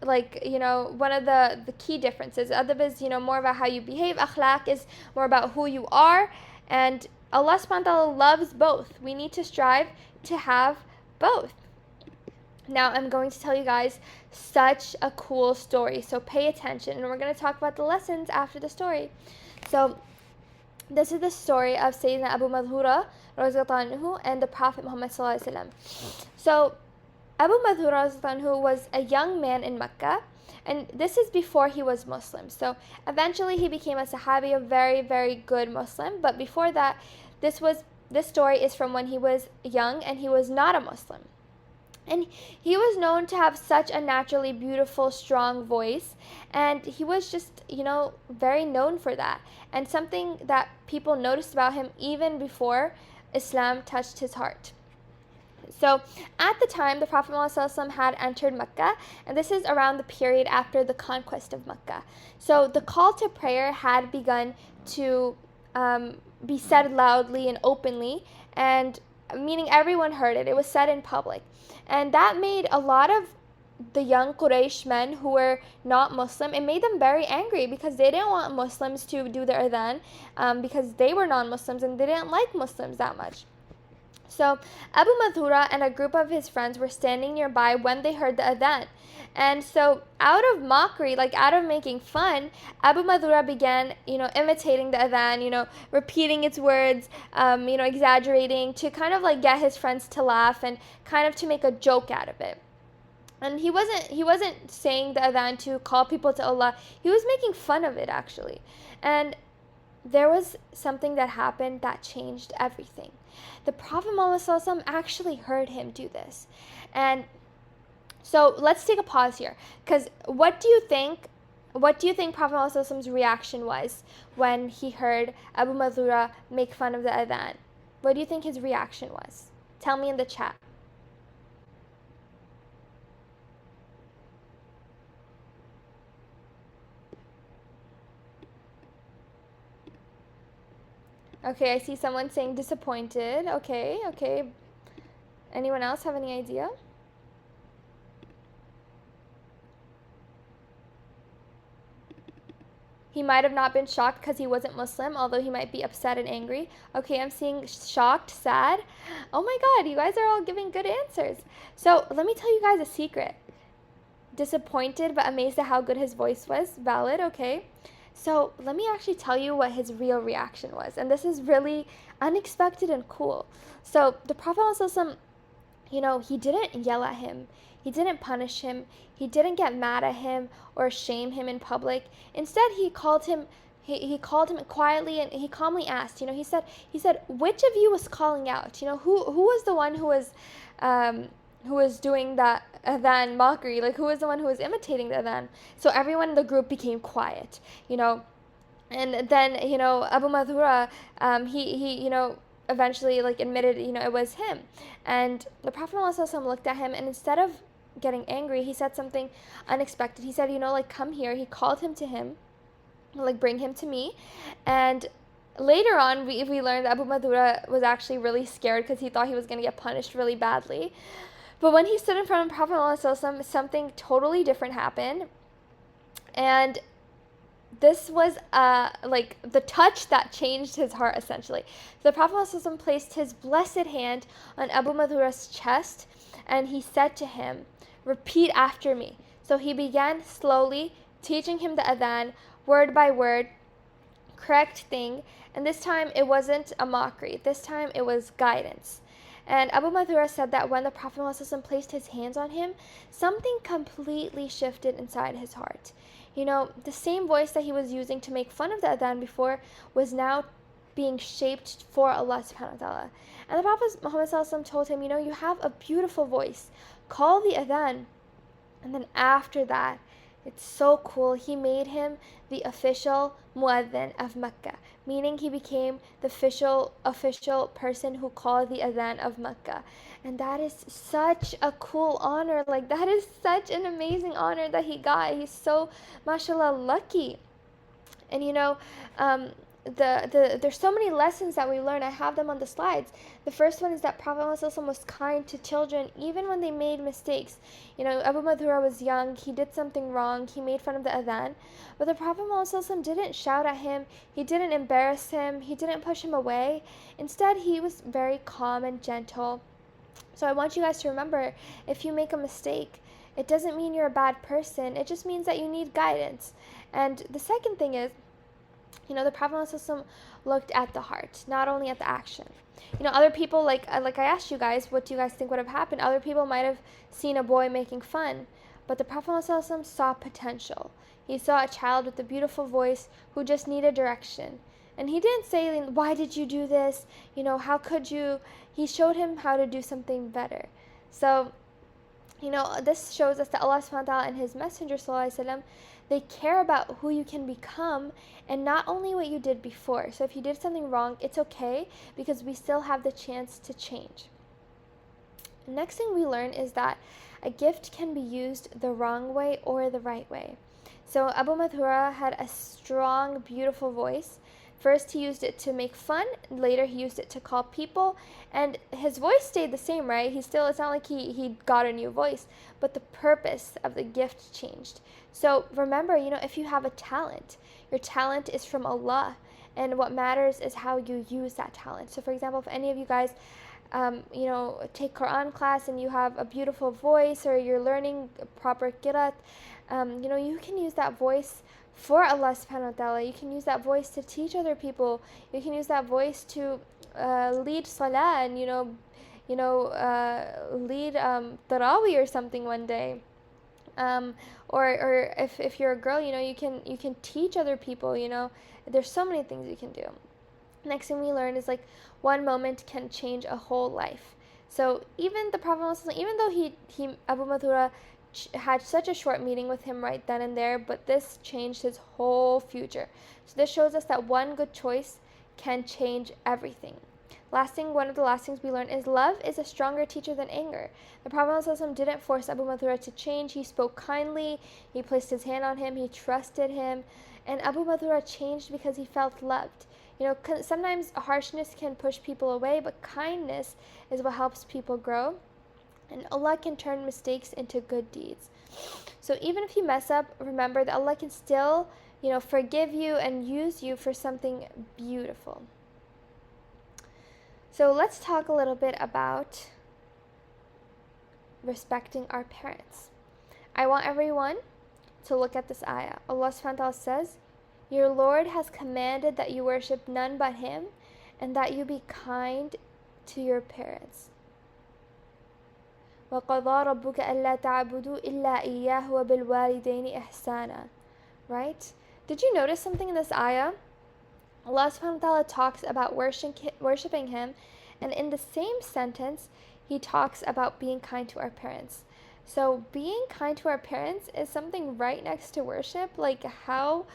like, you know, one of the key differences. Adab is, you know, more about how you behave. Akhlaq is more about who you are. And Allah subhanahu wa ta'ala loves both. We need to strive to have both. Now I'm going to tell you guys such a cool story, so pay attention, and we're going to talk about the lessons after the story. So this is the story of Sayyidina Abu Madhura and the Prophet Muhammad sallallahu alaihi wasallam. So Abu Madhura, who was a young man in Mecca, and this is before he was Muslim. So eventually he became a Sahabi, a very, very good Muslim. But before that, this story is from when he was young and he was not a Muslim. And he was known to have such a naturally beautiful, strong voice. And he was just, very known for that. And something that people noticed about him even before Islam touched his heart. So at the time, the Prophet ﷺ had entered Mecca, and this is around the period after the conquest of Mecca. So the call to prayer had begun to be said loudly and openly, and meaning everyone heard it. It was said in public. And that made a lot of the young Quraysh men who were not Muslim, it made them very angry because they didn't want Muslims to do their adhan because they were non-Muslims and they didn't like Muslims that much. So Abu Madhura and a group of his friends were standing nearby when they heard the adhan. And so out of mockery, out of making fun, Abu Madhura began, imitating the adhan, repeating its words, exaggerating to kind of get his friends to laugh and kind of to make a joke out of it. And he wasn't saying the adhan to call people to Allah. He was making fun of it, actually. And there was something that happened that changed everything. The Prophet Muhammad actually heard him do this. And so let's take a pause here. Because what do you think Prophet Muhammad's reaction was when he heard Abu Madhura make fun of the adhan? What do you think his reaction was? Tell me in the chat. Okay, I see someone saying disappointed. Okay. Anyone else have any idea? He might have not been shocked because he wasn't Muslim, although he might be upset and angry. Okay, I'm seeing shocked, sad. Oh my God, you guys are all giving good answers. So let me tell you guys a secret. Disappointed but amazed at how good his voice was. Valid, okay. So let me actually tell you what his real reaction was. And this is really unexpected and cool. So the Prophet ﷺ, he didn't yell at him. He didn't punish him. He didn't get mad at him or shame him in public. Instead, he called him quietly and he calmly asked, he said, which of you was calling out? Who was the one who was doing that adhan mockery? Who was the one who was imitating the adhan? So everyone in the group became quiet, and then, Abu Madhura, he eventually admitted, it was him. And the Prophet ﷺ looked at him, and instead of getting angry, he said something unexpected. He said, come here. He called him to him, bring him to me. And later on, we learned that Abu Madhura was actually really scared because he thought he was going to get punished really badly. But when he stood in front of Prophet ﷺ, something totally different happened. And this was the touch that changed his heart, essentially. The Prophet ﷺ placed his blessed hand on Abu Madhura's chest, and he said to him, repeat after me. So he began slowly teaching him the adhan, word by word, correct thing. And this time it wasn't a mockery. This time it was guidance. And Abu Madhura said that when the Prophet ﷺ placed his hands on him, something completely shifted inside his heart. The same voice that he was using to make fun of the adhan before was now being shaped for Allah subhanahu wa ta'ala. And the Prophet Muhammad ﷺ told him, you have a beautiful voice. Call the adhan. And then after that, it's so cool. He made him the official muadhin of Mecca, meaning he became the official person who called the adhan of Mecca. And that is such a cool honor. That is such an amazing honor that he got. He's so, mashallah, lucky. And there's so many lessons that we learn. I have them on the slides. The first one is that Prophet ﷺ was kind to children even when they made mistakes. Abu Madhura was young. He did something wrong. He made fun of the adhan. But the Prophet ﷺ didn't shout at him. He didn't embarrass him. He didn't push him away. Instead, he was very calm and gentle. So I want you guys to remember, if you make a mistake, it doesn't mean you're a bad person. It just means that you need guidance. And the second thing is, The Prophet ﷺ looked at the heart, not only at the action. Other people, like I asked you guys, what do you guys think would have happened? Other people might have seen a boy making fun, but the Prophet ﷺ saw potential. He saw a child with a beautiful voice who just needed direction. And he didn't say, why did you do this? How could you? He showed him how to do something better. So, this shows us that Allah subhanahu wa ta'ala and His Messenger sallallahu alaihi wasallam, they care about who you can become and not only what you did before. So if you did something wrong, it's okay because we still have the chance to change. The next thing we learn is that a gift can be used the wrong way or the right way. So Abu Madhura had a strong, beautiful voice. First, he used it to make fun. Later, he used it to call people. And his voice stayed the same, right? It's not like he got a new voice. But the purpose of the gift changed. So remember, if you have a talent, your talent is from Allah. And what matters is how you use that talent. So for example, if any of you guys, take Quran class and you have a beautiful voice or you're learning proper qiraat, you can use that voice for Allah subhanahu wa ta'ala. You can use that voice to teach other people. You can use that voice to lead salah and lead tarawih or something one day. Or if you're a girl, you can teach other people. There's so many things you can do. Next thing we learn is one moment can change a whole life. So even the Prophet, even though he Abu Madhura had such a short meeting with him right then and there, but this changed his whole future. So this shows us that one good choice can change everything. One of the last things we learn is love is a stronger teacher than anger. The Prophet ﷺ didn't force Abu Madhura to change. He spoke kindly, he placed his hand on him, he trusted him, and Abu Madhura changed because he felt loved. Sometimes harshness can push people away, but kindness is what helps people grow. And Allah can turn mistakes into good deeds. So even if you mess up, remember that Allah can still, forgive you and use you for something beautiful. So let's talk a little bit about respecting our parents. I want everyone to look at this ayah. Allah subhanahu wa ta'ala says, "Your Lord has commanded that you worship none but Him and that you be kind to your parents." وَقَضَى رَبُّكَ أَلَّا تَعْبُدُوا إِلَّا إِيَّاهُ وَبِالْوَالِدَيْنِ إِحْسَانًا. Right? Did you notice something in this ayah? Allah subhanahu wa ta'ala talks about worshiping Him, and in the same sentence, He talks about being kind to our parents. So being kind to our parents is something right next to worship. How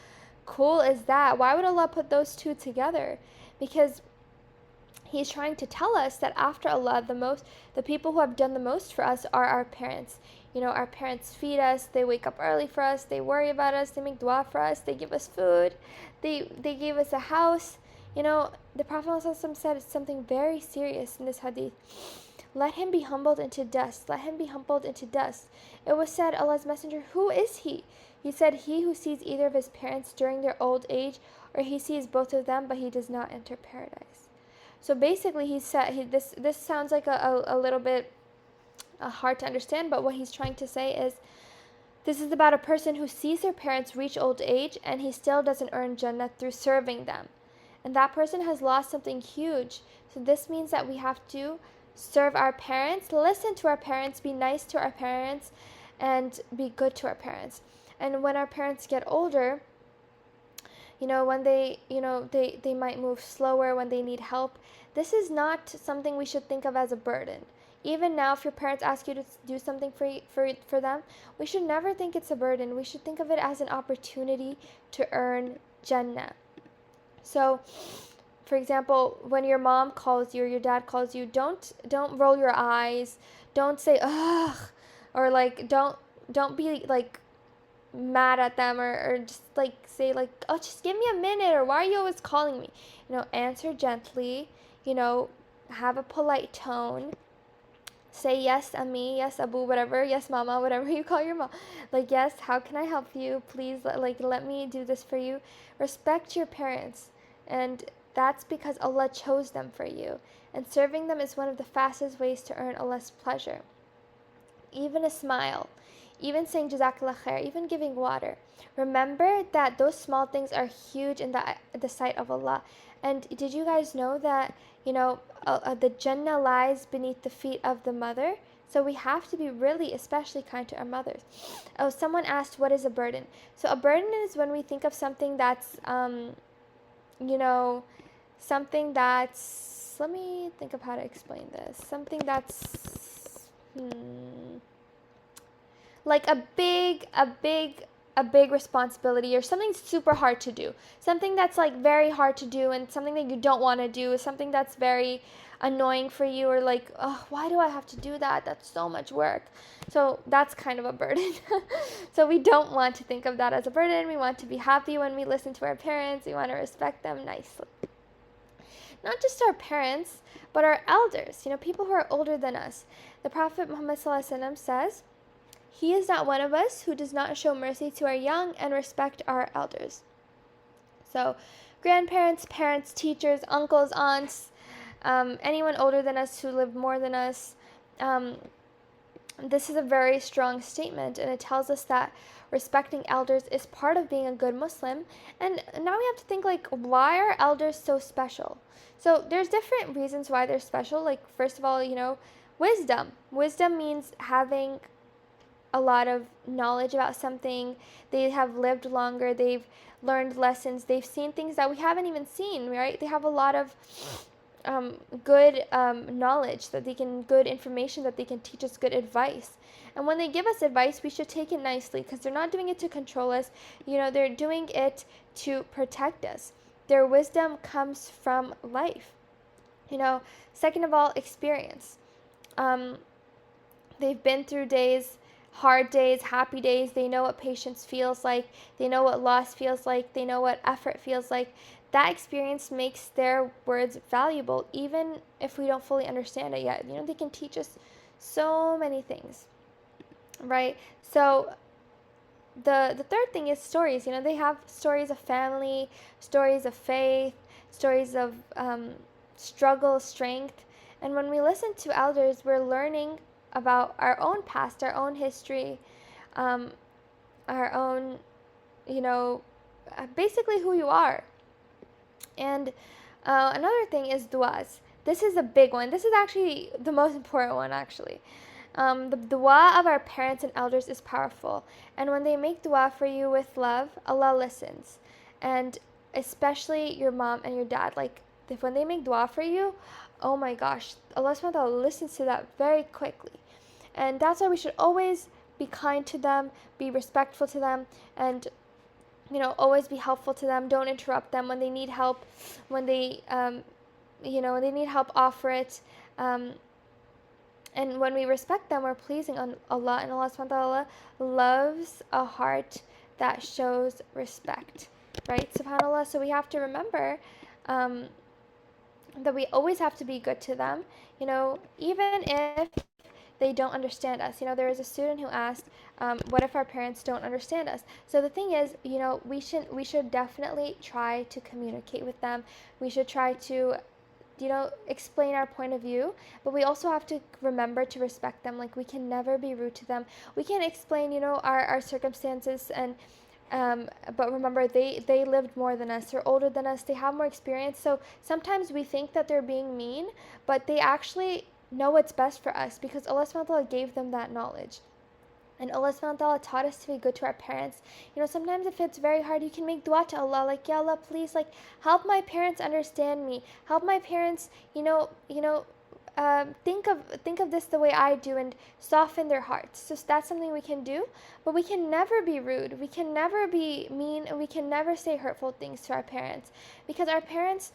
cool is that? Why would Allah put those two together? Because He's trying to tell us that after Allah, the people who have done the most for us are our parents. Our parents feed us, they wake up early for us, they worry about us, they make dua for us, they give us food, they gave us a house. The Prophet ﷺ said something very serious in this hadith. Let him be humbled into dust. Let him be humbled into dust. It was said, Allah's Messenger, who is he? He said, he who sees either of his parents during their old age, or he sees both of them, but he does not enter paradise. So basically, he said, this sounds like a little bit hard to understand, but what he's trying to say is, this is about a person who sees their parents reach old age, and he still doesn't earn Jannah through serving them. And that person has lost something huge. So this means that we have to serve our parents, listen to our parents, be nice to our parents, and be good to our parents. And when our parents get older, when they might move slower, when they need help, this is not something we should think of as a burden. Even now, if your parents ask you to do something for them, we should never think it's a burden. We should think of it as an opportunity to earn Jannah. So, for example, when your mom calls you or your dad calls you, don't roll your eyes. Don't say ugh, or don't be mad at them or just say oh, just give me a minute, or why are you always calling me? Answer gently. Have a polite tone. Say yes, Ami, yes, Abu, whatever, yes, Mama, whatever you call your mom. Yes, how can I help you? Please, let me do this for you. Respect your parents. And that's because Allah chose them for you. And serving them is one of the fastest ways to earn Allah's pleasure. Even a smile, even saying Jazakallah khair, even giving water. Remember that those small things are huge in the sight of Allah. And did you guys know that, the Jannah lies beneath the feet of the mother? So we have to be really especially kind to our mothers. Oh, someone asked, what is a burden? So a burden is when we think of something that's, something that's, let me think of how to explain this. Something that's, like a big responsibility, or something super hard to do, something that's like very hard to do, and something that you don't want to do, something that's very annoying for you, or like, oh, why do I have to do that? That's so much work. So that's kind of a burden. So we don't want to think of that as a burden. We want to be happy when we listen to our parents. We want to respect them nicely. Not just our parents, but our elders, people who are older than us. The Prophet Muhammad ﷺ says, "He is not one of us who does not show mercy to our young and respect our elders." So grandparents, parents, teachers, uncles, aunts, anyone older than us who lived more than us. This is a very strong statement, and it tells us that respecting elders is part of being a good Muslim. And now we have to think, like, why are elders so special? So there's different reasons why they're special. Like, first of all, wisdom. Wisdom means having a lot of knowledge about something. They have lived longer. They've learned lessons. They've seen things that we haven't even seen, right? They have a lot of good knowledge, good information that they can teach us, good advice. And when they give us advice, we should take it nicely, because they're not doing it to control us. They're doing it to protect us. Their wisdom comes from life. Second of all, experience. They've been through days, hard days, happy days. They know what patience feels like. They know what loss feels like. They know what effort feels like. That experience makes their words valuable, even if we don't fully understand it yet. They can teach us so many things, right? So the third thing is stories. They have stories of family, stories of faith, stories of struggle, strength. And when we listen to elders, we're learning about our own past, our own history, our own, basically who you are. And another thing is du'as. This is a big one. This is actually the most important one, actually. The dua of our parents and elders is powerful. And when they make dua for you with love, Allah listens. And especially your mom and your dad. Like, when they make dua for you, oh my gosh, Allah subhanahu wa ta'ala listens to that very quickly. And that's why we should always be kind to them, be respectful to them, and always be helpful to them. Don't interrupt them when they need help. When they, when they need help, offer it. And when we respect them, we're pleasing on Allah. And Allah subhanahu wa ta'ala loves a heart that shows respect. Right? SubhanAllah. So we have to remember that we always have to be good to them. Even if they don't understand us. There was a student who asked, what if our parents don't understand us? So the thing is, we should definitely try to communicate with them. We should try to, explain our point of view, but we also have to remember to respect them. Like, we can never be rude to them. We can explain, our circumstances, and but remember, they lived more than us. They're older than us. They have more experience. So sometimes we think that they're being mean, but they actually know what's best for us, because Allah subhanahu wa ta'ala gave them that knowledge. And Allah subhanahu wa ta'ala taught us to be good to our parents. Sometimes if it's very hard, you can make dua to Allah, like, Ya Allah, please, like, help my parents understand me. Help my parents, think of this the way I do, and soften their hearts. So that's something we can do. But we can never be rude. We can never be mean, and we can never say hurtful things to our parents, because our parents,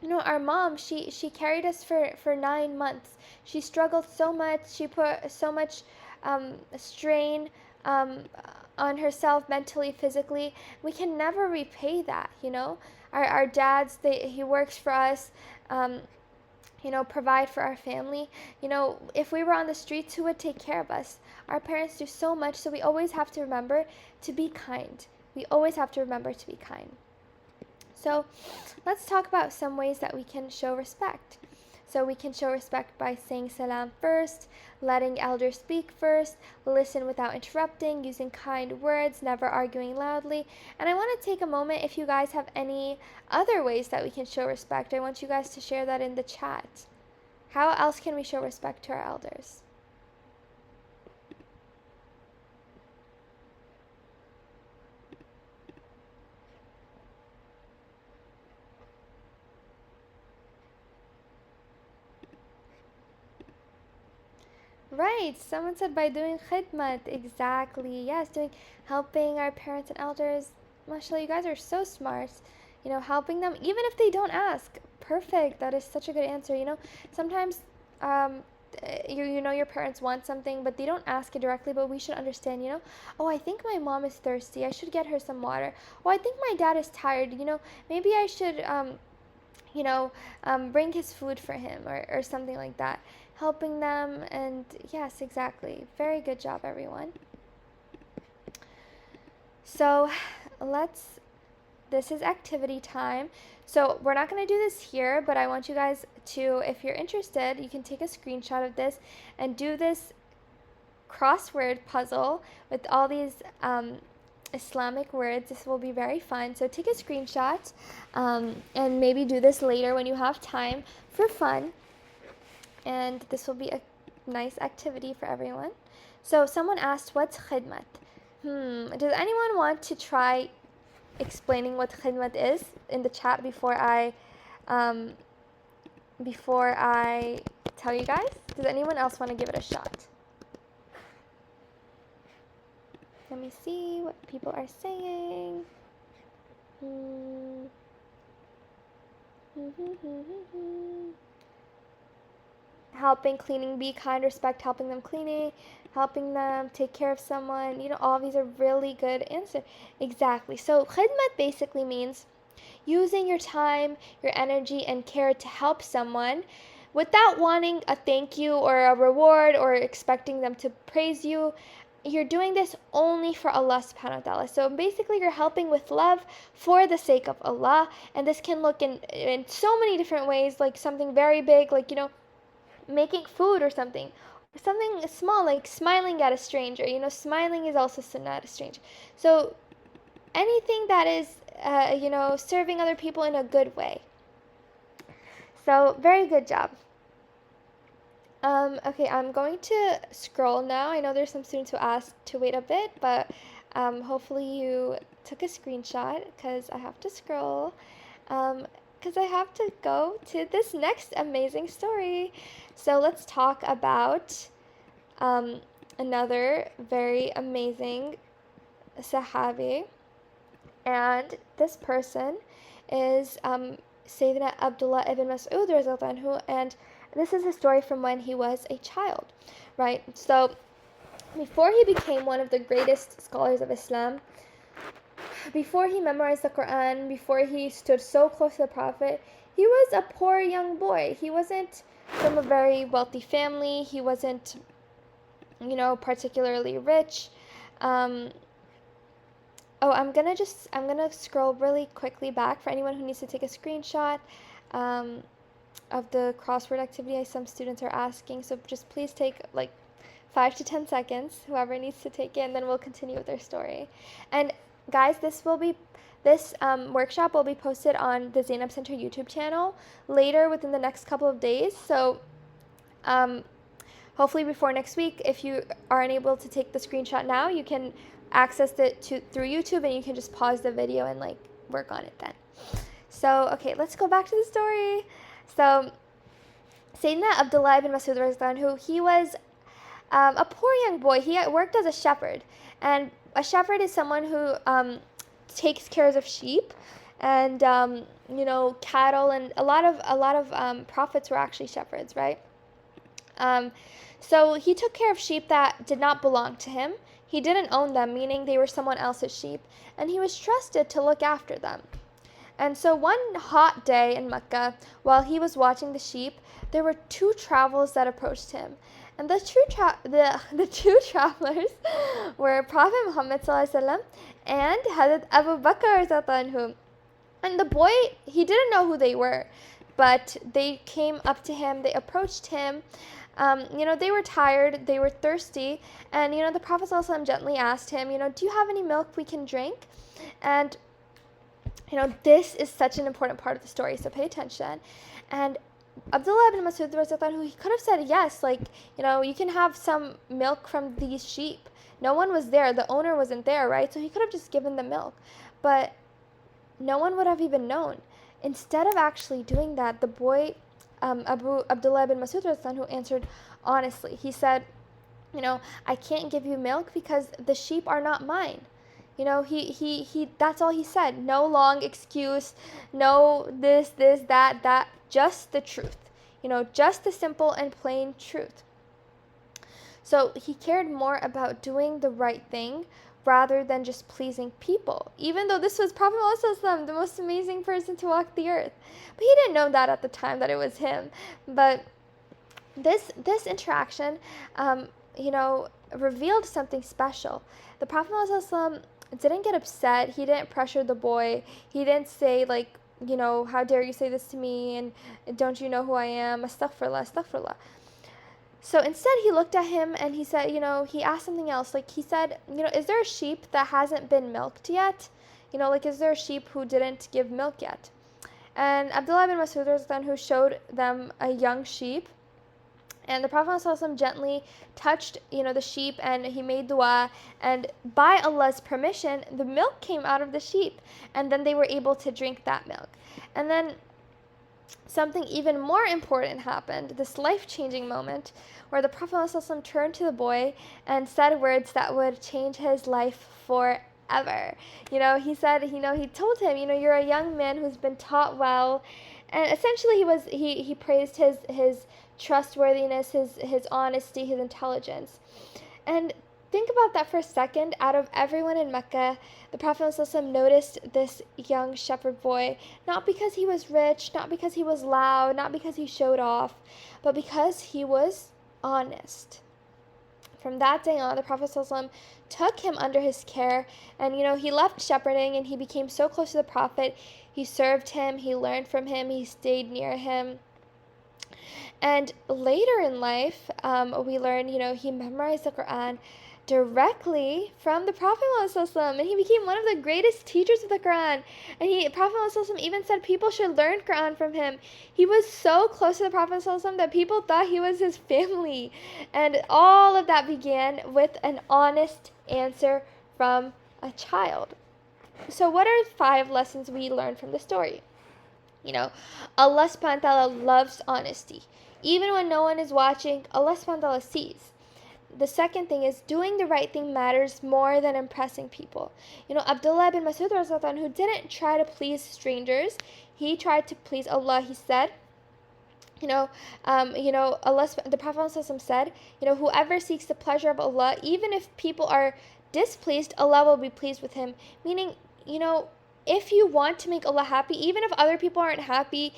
our mom, she carried us for 9 months. She struggled so much. She put so much strain on herself, mentally, physically. We can never repay that. Our dads, he works for us, provide for our family. If we were on the streets, who would take care of us? Our parents do so much. So we always have to remember to be kind. We always have to remember to be kind. So let's talk about some ways that we can show respect. So we can show respect by saying salam first, letting elders speak first, listen without interrupting, using kind words, never arguing loudly. And I want to take a moment, if you guys have any other ways that we can show respect, I want you guys to share that in the chat. How else can we show respect to our elders? Right, someone said by doing khidmat. Exactly, yes, helping our parents and elders. MashaAllah, you guys are so smart. Helping them even if they don't ask. Perfect, that is such a good answer. Sometimes your parents want something but they don't ask it directly, but we should understand, oh, I think my mom is thirsty, I should get her some water. Oh, I think my dad is tired, maybe I should bring his food for him, or something like that. Helping them, and yes, exactly. Very good job, everyone. So this is activity time. So we're not going to do this here, but I want you guys to, if you're interested, you can take a screenshot of this and do this crossword puzzle with all these Islamic words. This will be very fun. So take a screenshot and maybe do this later when you have time for fun. And this will be a nice activity for everyone. So someone asked, what's khidmat? Does anyone want to try explaining what khidmat is in the chat before I tell you guys? Does anyone else want to give it a shot? Let me see what people are saying. Helping, cleaning, be kind, respect, helping them cleaning, helping them take care of someone. All these are really good answers. Exactly. So khidmat basically means using your time, your energy, and care to help someone without wanting a thank you or a reward or expecting them to praise you. You're doing this only for Allah subhanahu wa ta'ala. So basically you're helping with love for the sake of Allah. And this can look in so many different ways, like something very big, like, making food or something small, like smiling at a stranger. Smiling is also sunnah at a stranger. So anything that is serving other people in a good way. So very good job. Okay, I'm going to scroll now. I know there's some students who asked to wait a bit, but hopefully you took a screenshot, because I have to scroll, because I have to go to this next amazing story. So let's talk about another very amazing Sahabi. And this person is Sayyidina Abdullah ibn Mas'ud radhiyallahu anhu, and this is a story from when he was a child, right? So before he became one of the greatest scholars of Islam, before he memorized the Quran, before he stood so close to the Prophet, he was a poor young boy. He wasn't from a very wealthy family. He wasn't, particularly rich. I'm gonna scroll really quickly back for anyone who needs to take a screenshot of the crossword activity some students are asking. So just please take like 5 to 10 seconds, whoever needs to take it, and then we'll continue with their story. And guys, this workshop will be posted on the Zainab Center YouTube channel later within the next couple of days. So hopefully before next week, if you are unable to take the screenshot now, you can access it through YouTube, and you can just pause the video and work on it then. So okay, let's go back to the story. So Sayyidina Abdullah ibn Mas'ud radhiyallahu anhu, he was a poor young boy. He worked as a shepherd, and a shepherd is someone who takes care of sheep and cattle, and a lot of prophets were actually shepherds, right? So he took care of sheep that did not belong to him. He didn't own them, meaning they were someone else's sheep, and he was trusted to look after them. And so one hot day in Mecca, while he was watching the sheep, there were two travelers that approached him. And the two travelers were Prophet Muhammad ﷺ and Hazrat Abu Bakr radhiyallahu anhu. And the boy, he didn't know who they were. but they came up to him, they approached him. They were tired, they were thirsty, and the Prophet ﷺ gently asked him, do you have any milk we can drink? And this is such an important part of the story, so pay attention. And Abdullah ibn Mas'ud, he could have said yes, you can have some milk from these sheep. No one was there, the owner wasn't there, right? So he could have just given the milk, but no one would have even known. Instead of actually doing that, the boy, Abdullah ibn Mas'ud, who answered honestly, he said, I can't give you milk because the sheep are not mine. He that's all he said. No long excuse, no this, that, just the truth. Just the simple and plain truth. So he cared more about doing the right thing rather than just pleasing people, even though this was Prophet Muhammad, the most amazing person to walk the earth. But he didn't know that at the time, that it was him. But this interaction, revealed something special. The Prophet Muhammad didn't get upset. He didn't pressure the boy. He didn't say, how dare you say this to me, and don't you know who I am? Astaghfirullah, astaghfirullah. So instead, he looked at him and he said, he asked something else. He said, is there a sheep that hasn't been milked yet? Is there a sheep who didn't give milk yet? And Abdullah ibn Mas'ud, who showed them a young sheep, and the Prophet ﷺ gently touched, the sheep, and he made dua, and by Allah's permission, the milk came out of the sheep, and then they were able to drink that milk. And then something even more important happened, this life-changing moment, where the Prophet ﷺ turned to the boy and said words that would change his life forever. He said, he told him, you're a young man who's been taught well, and essentially he praised his trustworthiness, his honesty, his intelligence. And think about that for a second. Out of everyone in Mecca, the Prophet ﷺ noticed this young shepherd boy, not because he was rich, not because he was loud, not because he showed off, but because he was honest. From that day on, the Prophet ﷺ took him under his care, and he left shepherding and he became so close to the Prophet. He served him, he learned from him, he stayed near him. And later in life, we learn, he memorized the Quran directly from the Prophet ﷺ, and he became one of the greatest teachers of the Quran. And Prophet ﷺ even said people should learn Quran from him. He was so close to the Prophet ﷺ that people thought he was his family. And all of that began with an honest answer from a child. So what are 5 lessons we learned from the story? Allah subhanahu wa ta'ala loves honesty. Even when no one is watching, Allah subhanahu wa ta'ala sees. The second thing is doing the right thing matters more than impressing people. Abdullah ibn Mas'ud, who didn't try to please strangers, he tried to please Allah. He said, Allah, the Prophet said, whoever seeks the pleasure of Allah, even if people are displeased, Allah will be pleased with him. Meaning, if you want to make Allah happy, even if other people aren't happy,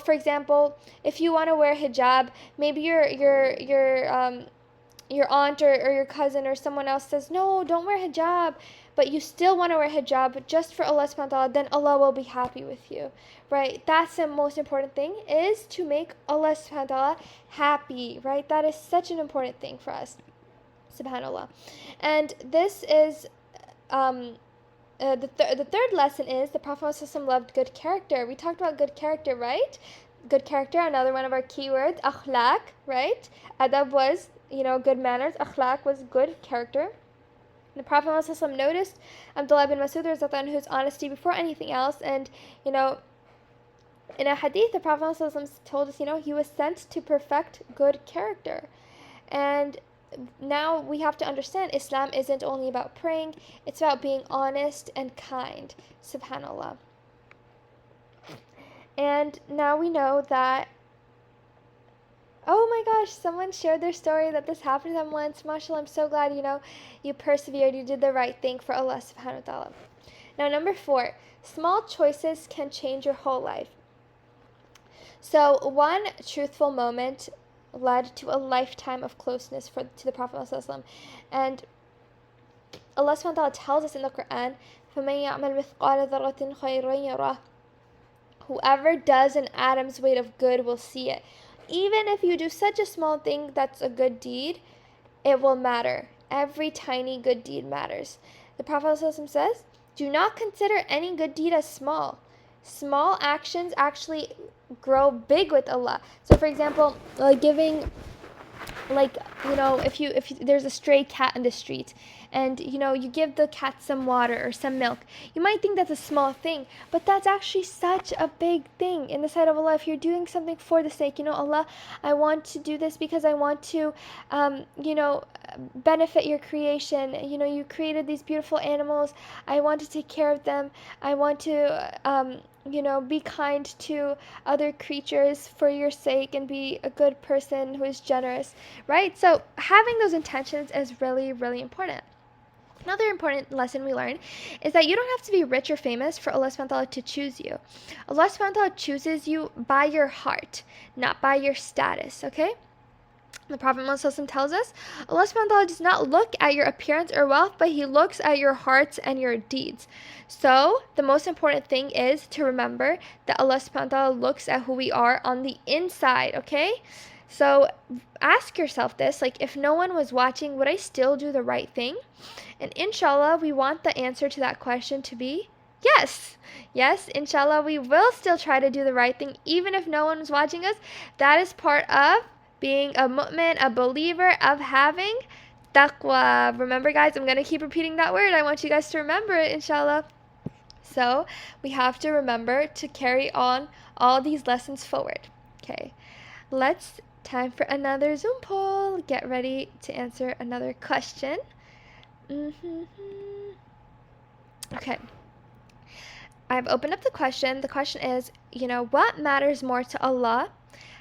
for example, if you want to wear hijab, maybe your aunt or your cousin or someone else says, no, don't wear hijab, but you still want to wear hijab just for Allah subhanahu wa ta'ala, then Allah will be happy with you, right? That's the most important thing, is to make Allah subhanahu wa ta'ala happy, right? That is such an important thing for us, subhanAllah. And this is, the third lesson is the Prophet ﷺ loved good character. We talked about good character, right? Good character, another one of our keywords, akhlaq, right? Adab was, good manners. Akhlaq was good character. The Prophet ﷺ noticed Abdullah ibn Mas'ud whose honesty before anything else. And, in a hadith, the Prophet ﷺ told us, he was sent to perfect good character. And now we have to understand Islam isn't only about praying, it's about being honest and kind, subhanAllah. And now we know that, oh my gosh, someone shared their story that this happened to them once. MashaAllah, I'm so glad, you persevered, you did the right thing for Allah subhanahu wa ta'ala. Now, number 4, small choices can change your whole life. So one truthful moment led to a lifetime of closeness to the Prophet ﷺ. And Allah subhanahu wa ta'ala tells us in the Quran, فَمَن يَعْمَلْ مِثْقَالَ ذَرَّةٍ خَيْرًا يَرَهُ. Whoever does an atom's weight of good will see it. Even if you do such a small thing that's a good deed, it will matter. Every tiny good deed matters. The Prophet ﷺ says, do not consider any good deed as small. Small actions actually grow big with Allah. So for example, like giving, like, if there's a stray cat in the street, and you give the cat some water or some milk, you might think that's a small thing, but that's actually such a big thing in the sight of Allah. If you're doing something for the sake, Allah, I want to do this because I want to benefit your creation. You created these beautiful animals, I want to take care of them, I want to be kind to other creatures for your sake and be a good person who is generous, right? So having those intentions is really, really important. Another important lesson we learn is that you don't have to be rich or famous for Allah subhanahu wa ta'ala to choose you. Allah subhanahu wa ta'ala chooses you by your heart, not by your status, okay? The Prophet Muhammad tells us, Allah subhanahu wa ta'ala does not look at your appearance or wealth, but He looks at your hearts and your deeds. So, the most important thing is to remember that Allah subhanahu wa ta'ala looks at who we are on the inside, okay? So, ask yourself this, like, if no one was watching, would I still do the right thing? And inshallah, we want the answer to that question to be yes. Yes, inshallah, we will still try to do the right thing, even if no one was watching us. That is part of being a mu'min, a believer, of having taqwa. Remember, guys, I'm going to keep repeating that word. I want you guys to remember it, inshallah. So we have to remember to carry on all these lessons forward. Okay, time for another Zoom poll. Get ready to answer another question. Okay, I've opened up the question. The question is, what matters more to Allah?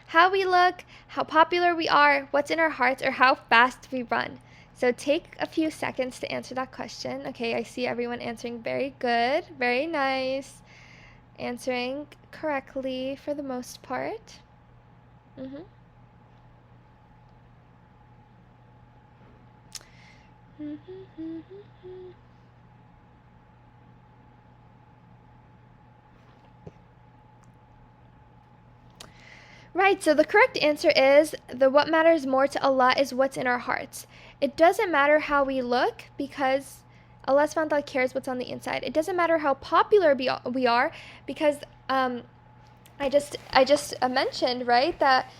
How we look, how popular we are, what's in our hearts, or how fast we run? So take a few seconds to answer that question. Okay, I see everyone answering very good, very nice, answering correctly for the most part. Right, so the correct answer is what matters more to Allah is what's in our hearts. It doesn't matter how we look, because Allah subhanahu wa ta'ala cares what's on the inside. It doesn't matter how popular we are, because I just mentioned, right, that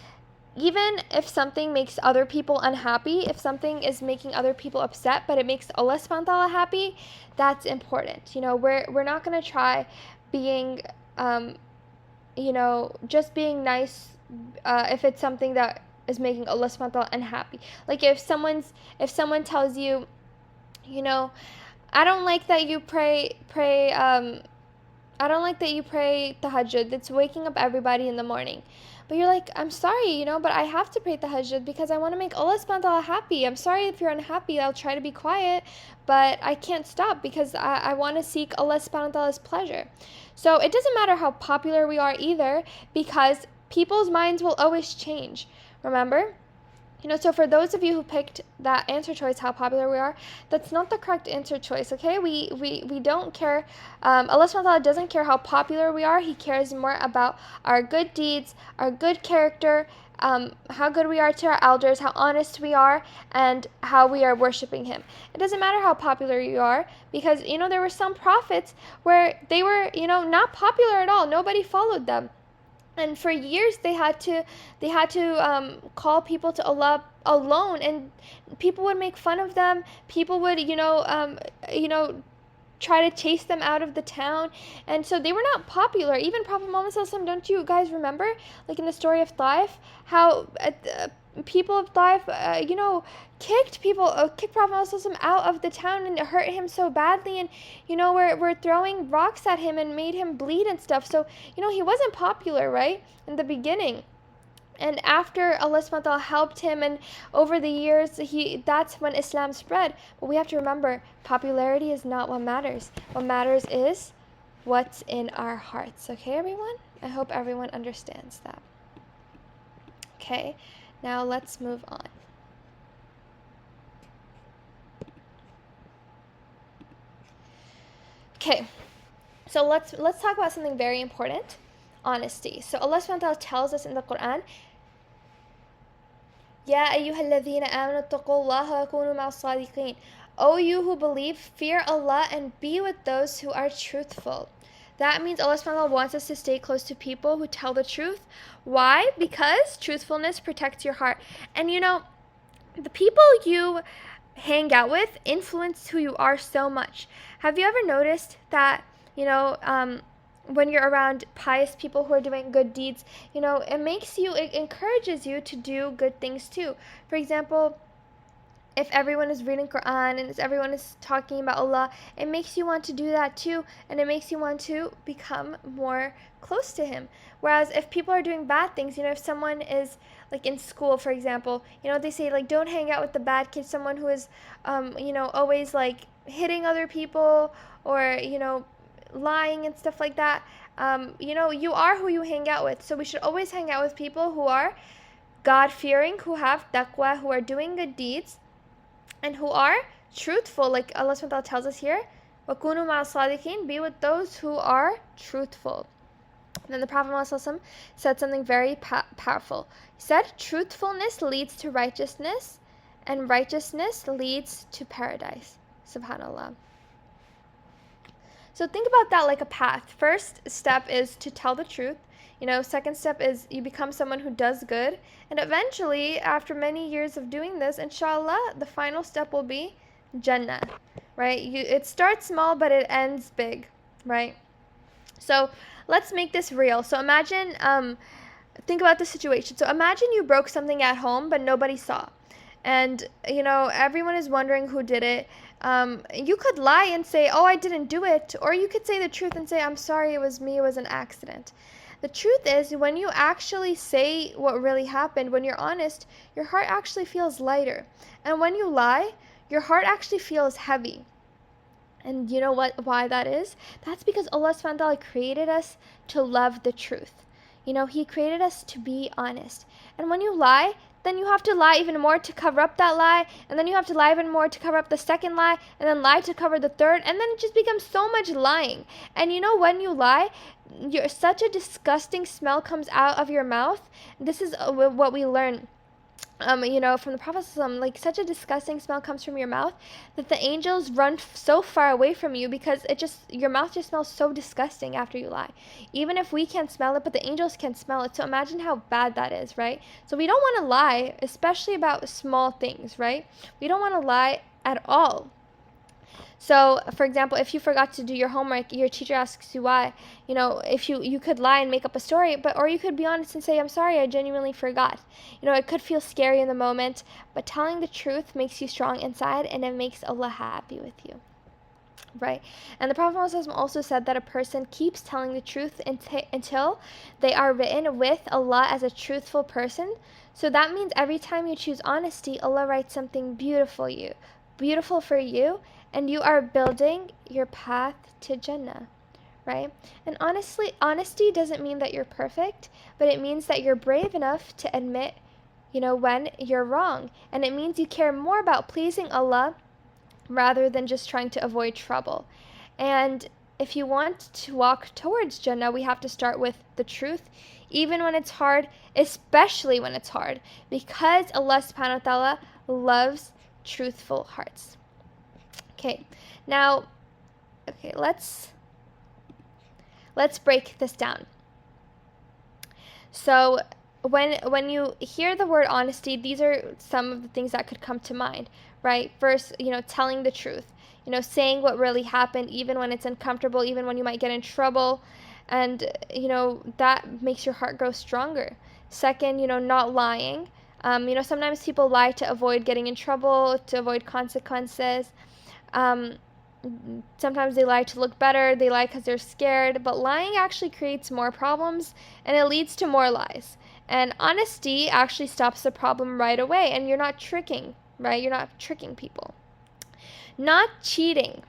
even if something makes other people unhappy, if something is making other people upset, but it makes Allah subhanahu wa ta'ala happy, that's important. We're not going to try being, just being nice if it's something that is making Allah subhanahu wa ta'ala unhappy. Like if someone tells you, I don't like that you pray tahajjud. It's waking up everybody in the morning. But you're like, I'm sorry, but I have to pray tahajjud because I want to make Allah subhanahu wa ta'ala happy. I'm sorry if you're unhappy. I'll try to be quiet, but I can't stop because I want to seek Allah subhanahu wa ta'ala's pleasure. So it doesn't matter how popular we are either, because people's minds will always change. Remember? So for those of you who picked that answer choice, how popular we are, that's not the correct answer choice, okay? We don't care. Allah subhanahu wa ta'ala doesn't care how popular we are. He cares more about our good deeds, our good character, how good we are to our elders, how honest we are, and how we are worshiping Him. It doesn't matter how popular you are, because, there were some prophets where they were, not popular at all. Nobody followed them. And for years they had to call people to Allah alone, and people would make fun of them. People would try to chase them out of the town, and so they were not popular. Even Prophet Muhammad ﷺ, don't you guys remember, like in the story of Taif, how people of Taif kicked Prophet Muhammad ﷺ out of the town and hurt him so badly, and were throwing rocks at him and made him bleed and stuff. So he wasn't popular, right, in the beginning. And after Allah subhanahu wa ta'ala helped him, and over the years, that's when Islam spread. But we have to remember, popularity is not what matters. What matters is what's in our hearts. Okay, everyone? I hope everyone understands that. Okay, now let's move on. Okay, so let's talk about something very important. honesty. So Allah subhanahu wa ta'ala tells us in the Quran, Ya ayyuhalladhina amanu taqullaha wa kunu ma'as sadiqin. O you who believe, fear Allah and be with those who are truthful. That means Allah subhanahu wa ta'ala wants us to stay close to people who tell the truth. Why? Because truthfulness protects your heart. And the people you hang out with influence who you are so much. Have you ever noticed that, when you're around pious people who are doing good deeds, it encourages you to do good things too. For example, if everyone is reading Quran and everyone is talking about Allah, it makes you want to do that too, and it makes you want to become more close to Him. Whereas if people are doing bad things, if someone is like in school, for example, they say like don't hang out with the bad kids, someone who is, always like hitting other people or lying and stuff like that. You are who you hang out with. So we should always hang out with people who are God-fearing, who have taqwa, who are doing good deeds, and who are truthful. Like Allah subhanahu wa ta'ala tells us here, وَكُونُوا مَعَ الصَّادِقِينَ, be with those who are truthful. And then the Prophet ﷺ said something very powerful. He said, truthfulness leads to righteousness, and righteousness leads to paradise. SubhanAllah. So think about that like a path. First step is to tell the truth. Second step is you become someone who does good. And eventually, after many years of doing this, inshallah, the final step will be Jannah, right? It starts small, but it ends big, right? So let's make this real. So imagine, think about the situation. So imagine you broke something at home, but nobody saw. And, everyone is wondering who did it. You could lie and say, oh, I didn't do it. Or you could say the truth and say, I'm sorry, it was me, it was an accident. The truth is, when you actually say what really happened, when you're honest, your heart actually feels lighter. And when you lie, your heart actually feels heavy. And you know why that is? That's because Allah subhanahu wa ta'ala created us to love the truth. He created us to be honest. And when you lie, then you have to lie even more to cover up that lie, and then you have to lie even more to cover up the second lie, and then lie to cover the third, and then it just becomes so much lying. And when you lie, such a disgusting smell comes out of your mouth. This is what we learn from the Prophet ﷺ, like such a disgusting smell comes from your mouth that the angels run so far away from you because your mouth just smells so disgusting after you lie. Even if we can't smell it, but the angels can smell it. So imagine how bad that is, right? So we don't want to lie, especially about small things, right? We don't want to lie at all. So, for example, if you forgot to do your homework, your teacher asks you why. If you could lie and make up a story, or you could be honest and say, I'm sorry, I genuinely forgot. It could feel scary in the moment, but telling the truth makes you strong inside, and it makes Allah happy with you. Right? And the Prophet also said that a person keeps telling the truth until they are written with Allah as a truthful person. So that means every time you choose honesty, Allah writes something beautiful for you, and you are building your path to Jannah, right? And honesty doesn't mean that you're perfect, but it means that you're brave enough to admit, when you're wrong. And it means you care more about pleasing Allah rather than just trying to avoid trouble. And if you want to walk towards Jannah, we have to start with the truth, even when it's hard, especially when it's hard, because Allah subhanahu wa ta'ala loves truthful hearts. Okay, now, let's break this down. So when you hear the word honesty, these are some of the things that could come to mind, right? First, telling the truth, saying what really happened, even when it's uncomfortable, even when you might get in trouble, and, that makes your heart grow stronger. Second, not lying. Sometimes people lie to avoid getting in trouble, to avoid consequences. Sometimes they lie to look better, they lie because they're scared, but lying actually creates more problems, and it leads to more lies. And honesty actually stops the problem right away, and you're not tricking, right? You're not tricking people. Not cheating.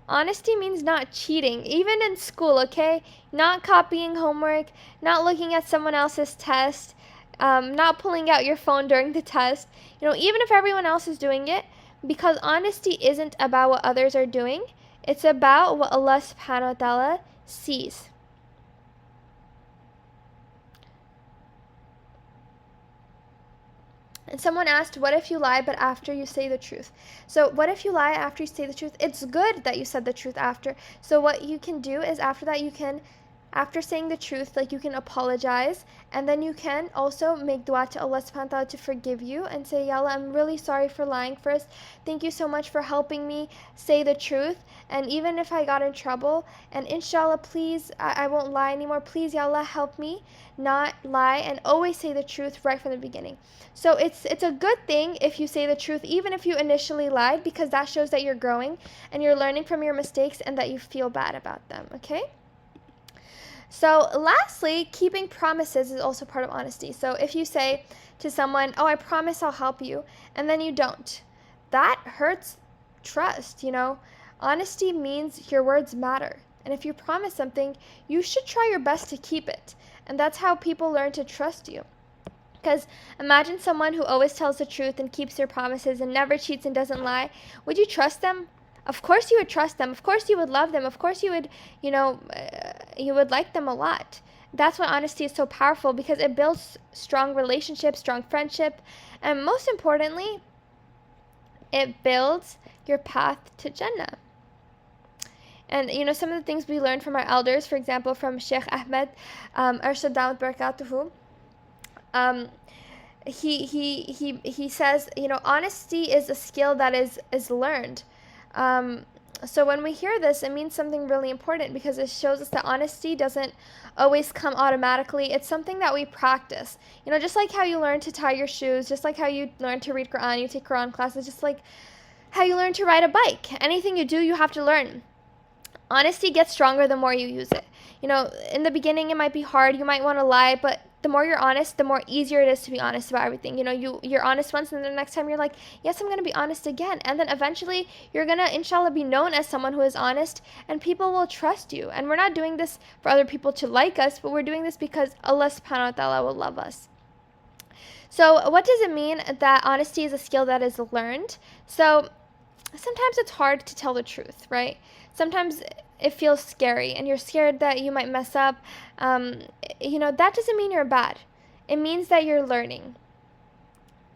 Honesty means not cheating, even in school, okay? Not copying homework, not looking at someone else's test, not pulling out your phone during the test, even if everyone else is doing it, because honesty isn't about what others are doing, it's about what Allah subhanahu wa ta'ala sees. And someone asked, what if you lie but after you say the truth? So what if you lie after you say the truth? It's good that you said the truth after. So what you can do is after that you can, after saying the truth, like you can apologize, and then you can also make dua to Allah subhanahu wa ta'ala to forgive you and say, Ya Allah, I'm really sorry for lying first. Thank you so much for helping me say the truth. And even if I got in trouble, and inshallah, please, I won't lie anymore. Please, Ya Allah, help me not lie and always say the truth right from the beginning. So it's a good thing if you say the truth, even if you initially lied, because that shows that you're growing and you're learning from your mistakes and that you feel bad about them, okay? So lastly, keeping promises is also part of honesty. So if you say to someone, oh, I promise I'll help you, and then you don't, that hurts trust, you know. Honesty means your words matter. And if you promise something, you should try your best to keep it. And that's how people learn to trust you. Because imagine someone who always tells the truth and keeps their promises and never cheats and doesn't lie. Would you trust them? Of course you would trust them. Of course you would love them. Of course you would, you would like them a lot. That's why honesty is so powerful, because it builds strong relationships, strong friendship, and most importantly, it builds your path to Jannah. And, some of the things we learned from our elders, for example, from Sheikh Ahmed, Arshad Dawud Barakatuhu, he says, honesty is a skill that is learned. So when we hear this, it means something really important, because it shows us that honesty doesn't always come automatically. It's something that we practice. Just like how you learn to tie your shoes, just like how you learn to read Quran, you take Quran classes, just like how you learn to ride a bike. Anything you do, you have to learn. Honesty gets stronger the more you use it. In the beginning, it might be hard. You might want to lie, but the more you're honest, the more easier it is to be honest about everything. You're honest once, and then the next time you're like, yes, I'm going to be honest again. And then eventually you're going to, inshallah, be known as someone who is honest, and people will trust you. And we're not doing this for other people to like us, but we're doing this because Allah subhanahu wa ta'ala will love us. So what does it mean that honesty is a skill that is learned? So sometimes it's hard to tell the truth, right? Sometimes it feels scary, and you're scared that you might mess up. That doesn't mean you're bad. It means that you're learning.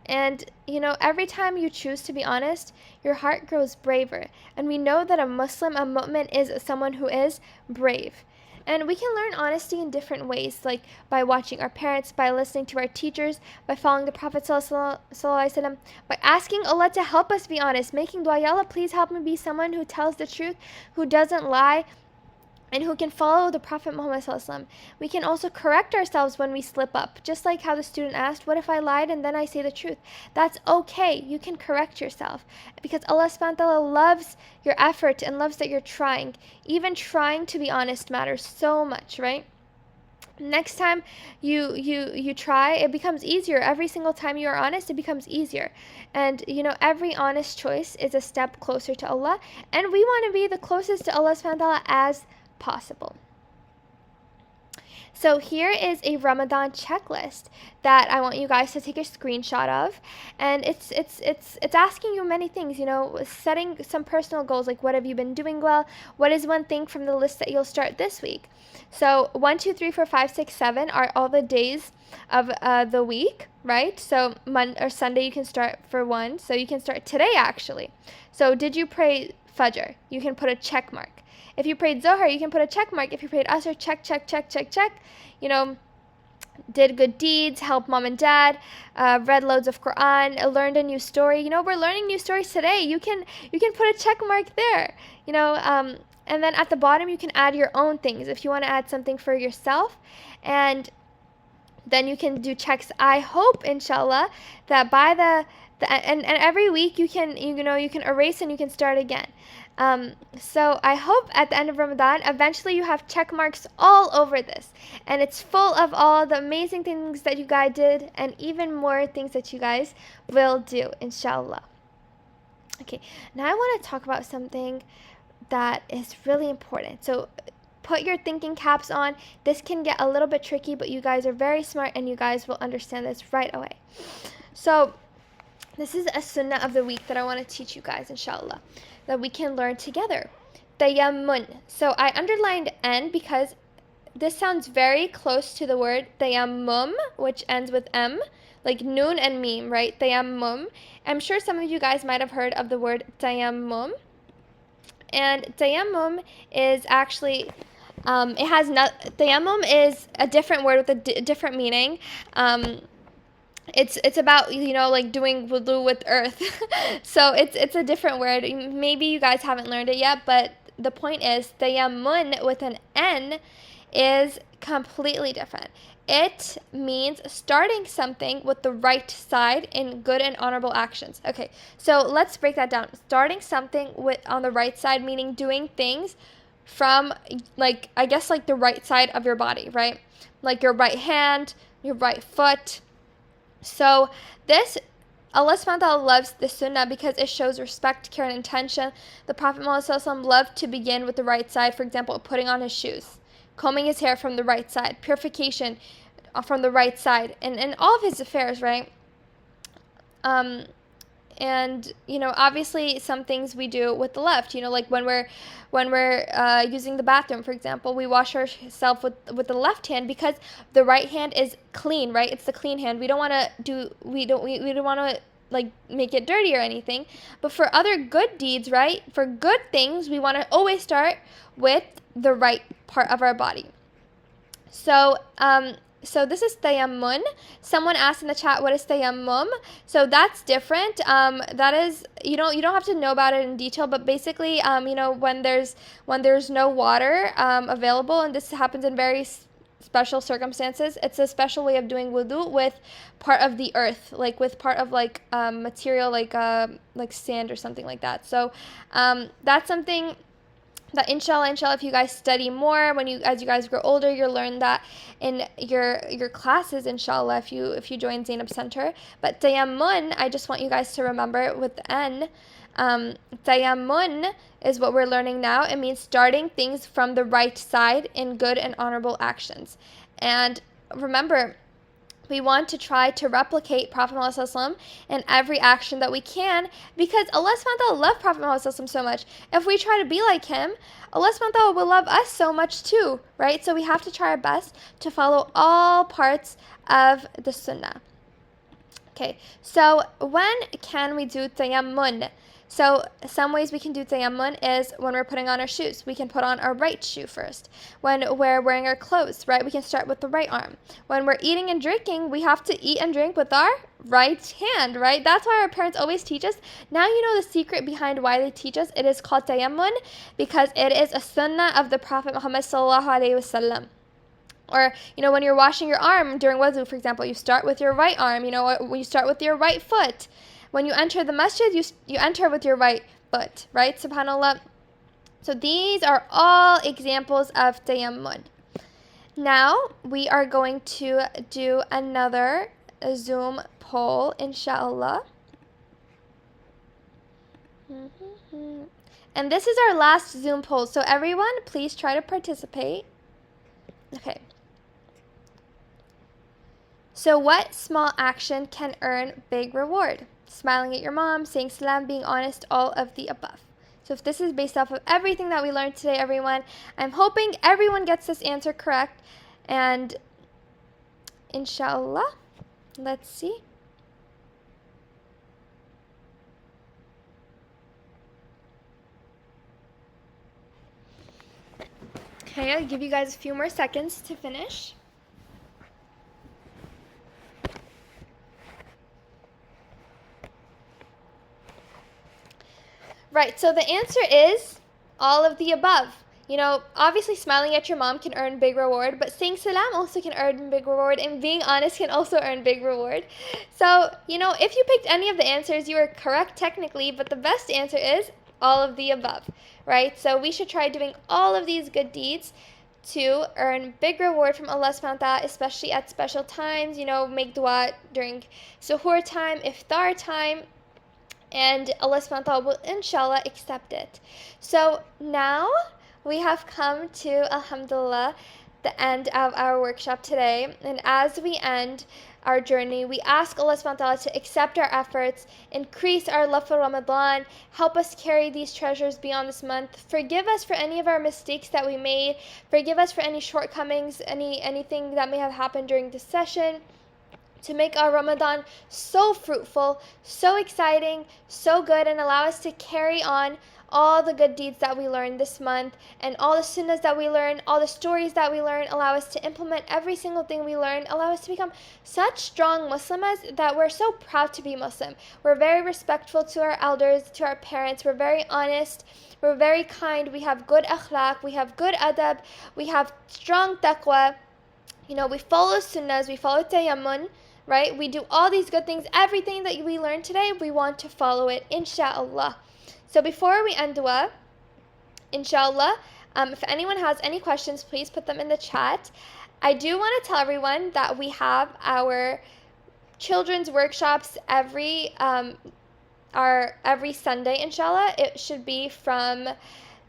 And, every time you choose to be honest, your heart grows braver. And we know that a Muslim, a mu'min, is someone who is brave. And we can learn honesty in different ways, like by watching our parents, by listening to our teachers, by following the Prophet ﷺ, by asking Allah to help us be honest, making dua, Ya Allah, please help me be someone who tells the truth, who doesn't lie, and who can follow the Prophet Muhammad ﷺ. We can also correct ourselves when we slip up, just like how the student asked, what if I lied and then I say the truth? That's okay. You can correct yourself, because Allah subhanahu wa ta'ala loves your effort and loves that you're trying. Even trying to be honest matters so much, right? Next time you try, it becomes easier. Every single time you are honest, it becomes easier. And every honest choice is a step closer to Allah, and we want to be the closest to Allah subhanahu wa ta'ala as possible. So here is a Ramadan checklist that I want you guys to take a screenshot of, and it's asking you many things, setting some personal goals, like what have you been doing well, what is one thing from the list that you'll start this week. So 1, 2, 3, 4, 5, 6, 7 are all the days of the week, right? So Monday or Sunday you can start for 1, so you can start today actually. So did you pray Fajr? You can put a check mark. If you prayed Zohar, you can put a check mark. If you prayed Asr, check, check, check, check, check. Did good deeds, helped mom and dad, read loads of Quran, learned a new story. We're learning new stories today. You can put a check mark there. And then at the bottom you can add your own things if you want to add something for yourself, and then you can do checks. I hope, inshallah, that by and every week you can erase and you can start again. So I hope at the end of Ramadan, eventually you have check marks all over this, and it's full of all the amazing things that you guys did, and even more things that you guys will do, inshallah. Okay, now I want to talk about something that is really important. So put your thinking caps on. This can get a little bit tricky, but you guys are very smart and you guys will understand this right away. So this is a sunnah of the week that I want to teach you guys, inshallah, that we can learn together. Tayammun. So I underlined N because this sounds very close to the word tayammum, which ends with M, like noon and meme, right? Tayammum. I'm sure some of you guys might have heard of the word tayammum. And tayammum is actually, tayammum is a different word with a different meaning. It's about, like doing wudu with earth. So it's a different word. Maybe you guys haven't learned it yet, but the point is tayammun with an N is completely different. It means starting something with the right side in good and honorable actions. Okay, so let's break that down. Starting something on the right side, meaning doing things from, like, I guess, like the right side of your body, right? Like your right hand, your right foot. So this, Allah subhanahu wa ta'ala loves the sunnah because it shows respect, care, and intention. The Prophet Muhammad loved to begin with the right side, for example, putting on his shoes, combing his hair from the right side, purification from the right side, and all of his affairs, right? And obviously some things we do with the left, like when we're using the bathroom, for example, we wash ourselves with the left hand because the right hand is clean, right? It's the clean hand. We don't want to like make it dirty or anything. But for other good deeds, right, for good things, we want to always start with the right part of our body. So this is tayammun. Someone asked in the chat, what is tayammum? So that's different. That is, you don't have to know about it in detail, but basically, when there's no water available, and this happens in very special circumstances, it's a special way of doing wudu with part of the earth, like with part of like material, like sand or something like that. So that's something that inshallah, if you guys study more, as you guys grow older, you'll learn that in your classes, inshallah, if you join Zainab Center. But tayammun, I just want you guys to remember with the N. Tayammun is what we're learning now. It means starting things from the right side in good and honorable actions. And remember, we want to try to replicate Prophet Muhammad in every action that we can, because Allah subhanahu wa ta'ala loved Prophet Muhammad so much. If we try to be like him, Allah subhanahu wa ta'ala will love us so much too, right? So we have to try our best to follow all parts of the sunnah. Okay, so when can we do tayammun? So some ways we can do tayammun is when we're putting on our shoes. We can put on our right shoe first. When we're wearing our clothes, right, we can start with the right arm. When we're eating and drinking, we have to eat and drink with our right hand, right? That's why our parents always teach us. Now you know the secret behind why they teach us. It is called tayammun because it is a sunnah of the Prophet Muhammad sallallahu alaihi wasallam. Or, when you're washing your arm during wudu, for example, you start with your right arm, you start with your right foot. When you enter the masjid, you enter with your right foot, right? SubhanAllah. So these are all examples of tayammun. Now we are going to do another Zoom poll, inshallah. And this is our last Zoom poll. So everyone, please try to participate. Okay. So what small action can earn big reward? Smiling at your mom, saying salam, being honest, all of the above. So if this is based off of everything that we learned today, everyone, I'm hoping everyone gets this answer correct. And inshallah, let's see. Okay, I'll give you guys a few more seconds to finish. Right, so the answer is all of the above. Obviously smiling at your mom can earn big reward, but saying salam also can earn big reward, and being honest can also earn big reward. So, if you picked any of the answers, you are correct technically, but the best answer is all of the above, right? So we should try doing all of these good deeds to earn big reward from Allah subhanahu wa ta'ala, especially at special times. Make dua during suhoor time, iftar time, and Allah subhanahu wa ta'ala will inshallah accept it. So now we have come to, alhamdulillah, the end of our workshop today. And as we end our journey, we ask Allah subhanahu wa ta'ala to accept our efforts, increase our love for Ramadan, help us carry these treasures beyond this month. Forgive us for any of our mistakes that we made. Forgive us for any shortcomings, anything that may have happened during this session. to make our Ramadan so fruitful, so exciting, so good, and allow us to carry on all the good deeds that we learned this month and all the sunnahs that we learn, all the stories that we learn, allow us to implement every single thing we learn, allow us to become such strong Muslimas that we're so proud to be Muslim. We're very respectful to our elders, to our parents, we're very honest, we're very kind, we have good akhlaq, we have good adab, we have strong taqwa, we follow sunnahs, we follow tayammun, right? We do all these good things. Everything that we learned today, we want to follow it, inshallah. So before we end dua, inshallah, if anyone has any questions, please put them in the chat. I do want to tell everyone that we have our children's workshops every Sunday, inshallah. It should be from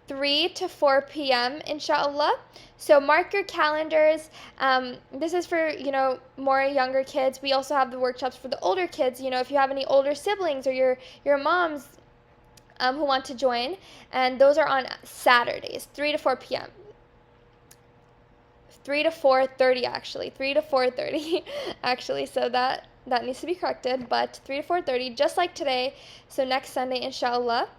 3 to 4 p.m. inshallah. So mark your calendars. This is for, more younger kids. We also have the workshops for the older kids. If you have any older siblings or your moms who want to join. And those are on Saturdays, 3 to 4 p.m. 3 to 4:30 actually. 3 to 4:30 actually. So that needs to be corrected. But 3 to 4:30, just like today. So next Sunday, inshallah.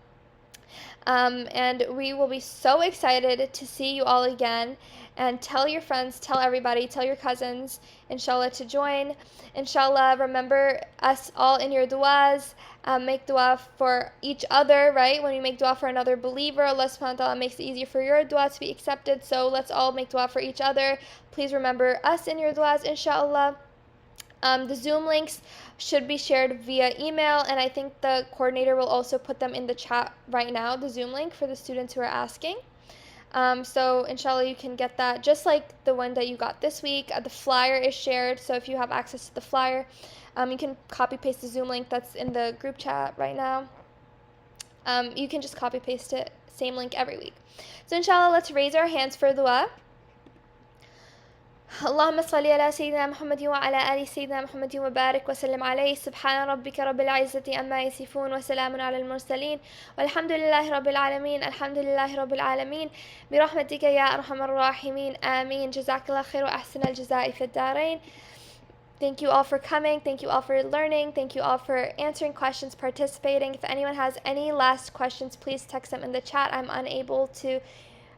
And we will be so excited to see you all again, and tell your friends, tell everybody, tell your cousins, inshallah, to join. Inshallah, remember us all in your du'as. Make dua for each other, right? When you make dua for another believer, Allah subhanahu wa ta'ala makes it easier for your dua to be accepted. So let's all make dua for each other. Please remember us in your du'as, inshallah. The Zoom links should be shared via email, and I think the coordinator will also put them in the chat right now, the Zoom link for the students who are asking. So inshallah you can get that just like the one that you got this week. The flyer is shared, so if you have access to the flyer, you can copy paste the Zoom link that's in the group chat right now. You can just copy paste it, same link every week. So inshallah, let's raise our hands for dua. اللهم صل على سيدنا محمد وعلى آل سيدنا محمد وبارك وسلم عليه سبحان ربك رب العزة عما يصفون وسلام على المرسلين والحمد لله رب العالمين الحمد لله رب العالمين برحمتك يا أرحم الراحمين آمين جزاك الله خير وأحسن الجزاء في الدارين. Thank you all for coming. Thank you all for learning. Thank you all for answering questions, participating. If anyone has any last questions, please text them in the chat. I'm unable to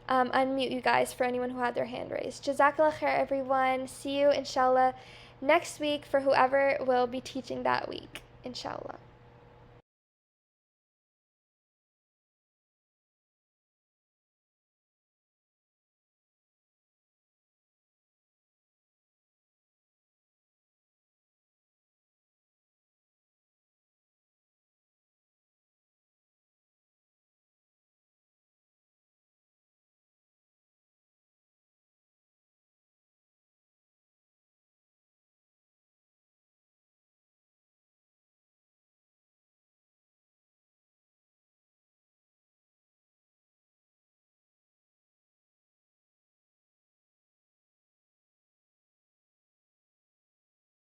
unmute you guys for anyone who had their hand raised. Jazakallah khair, everyone. See you, inshallah, next week for whoever will be teaching that week, inshallah.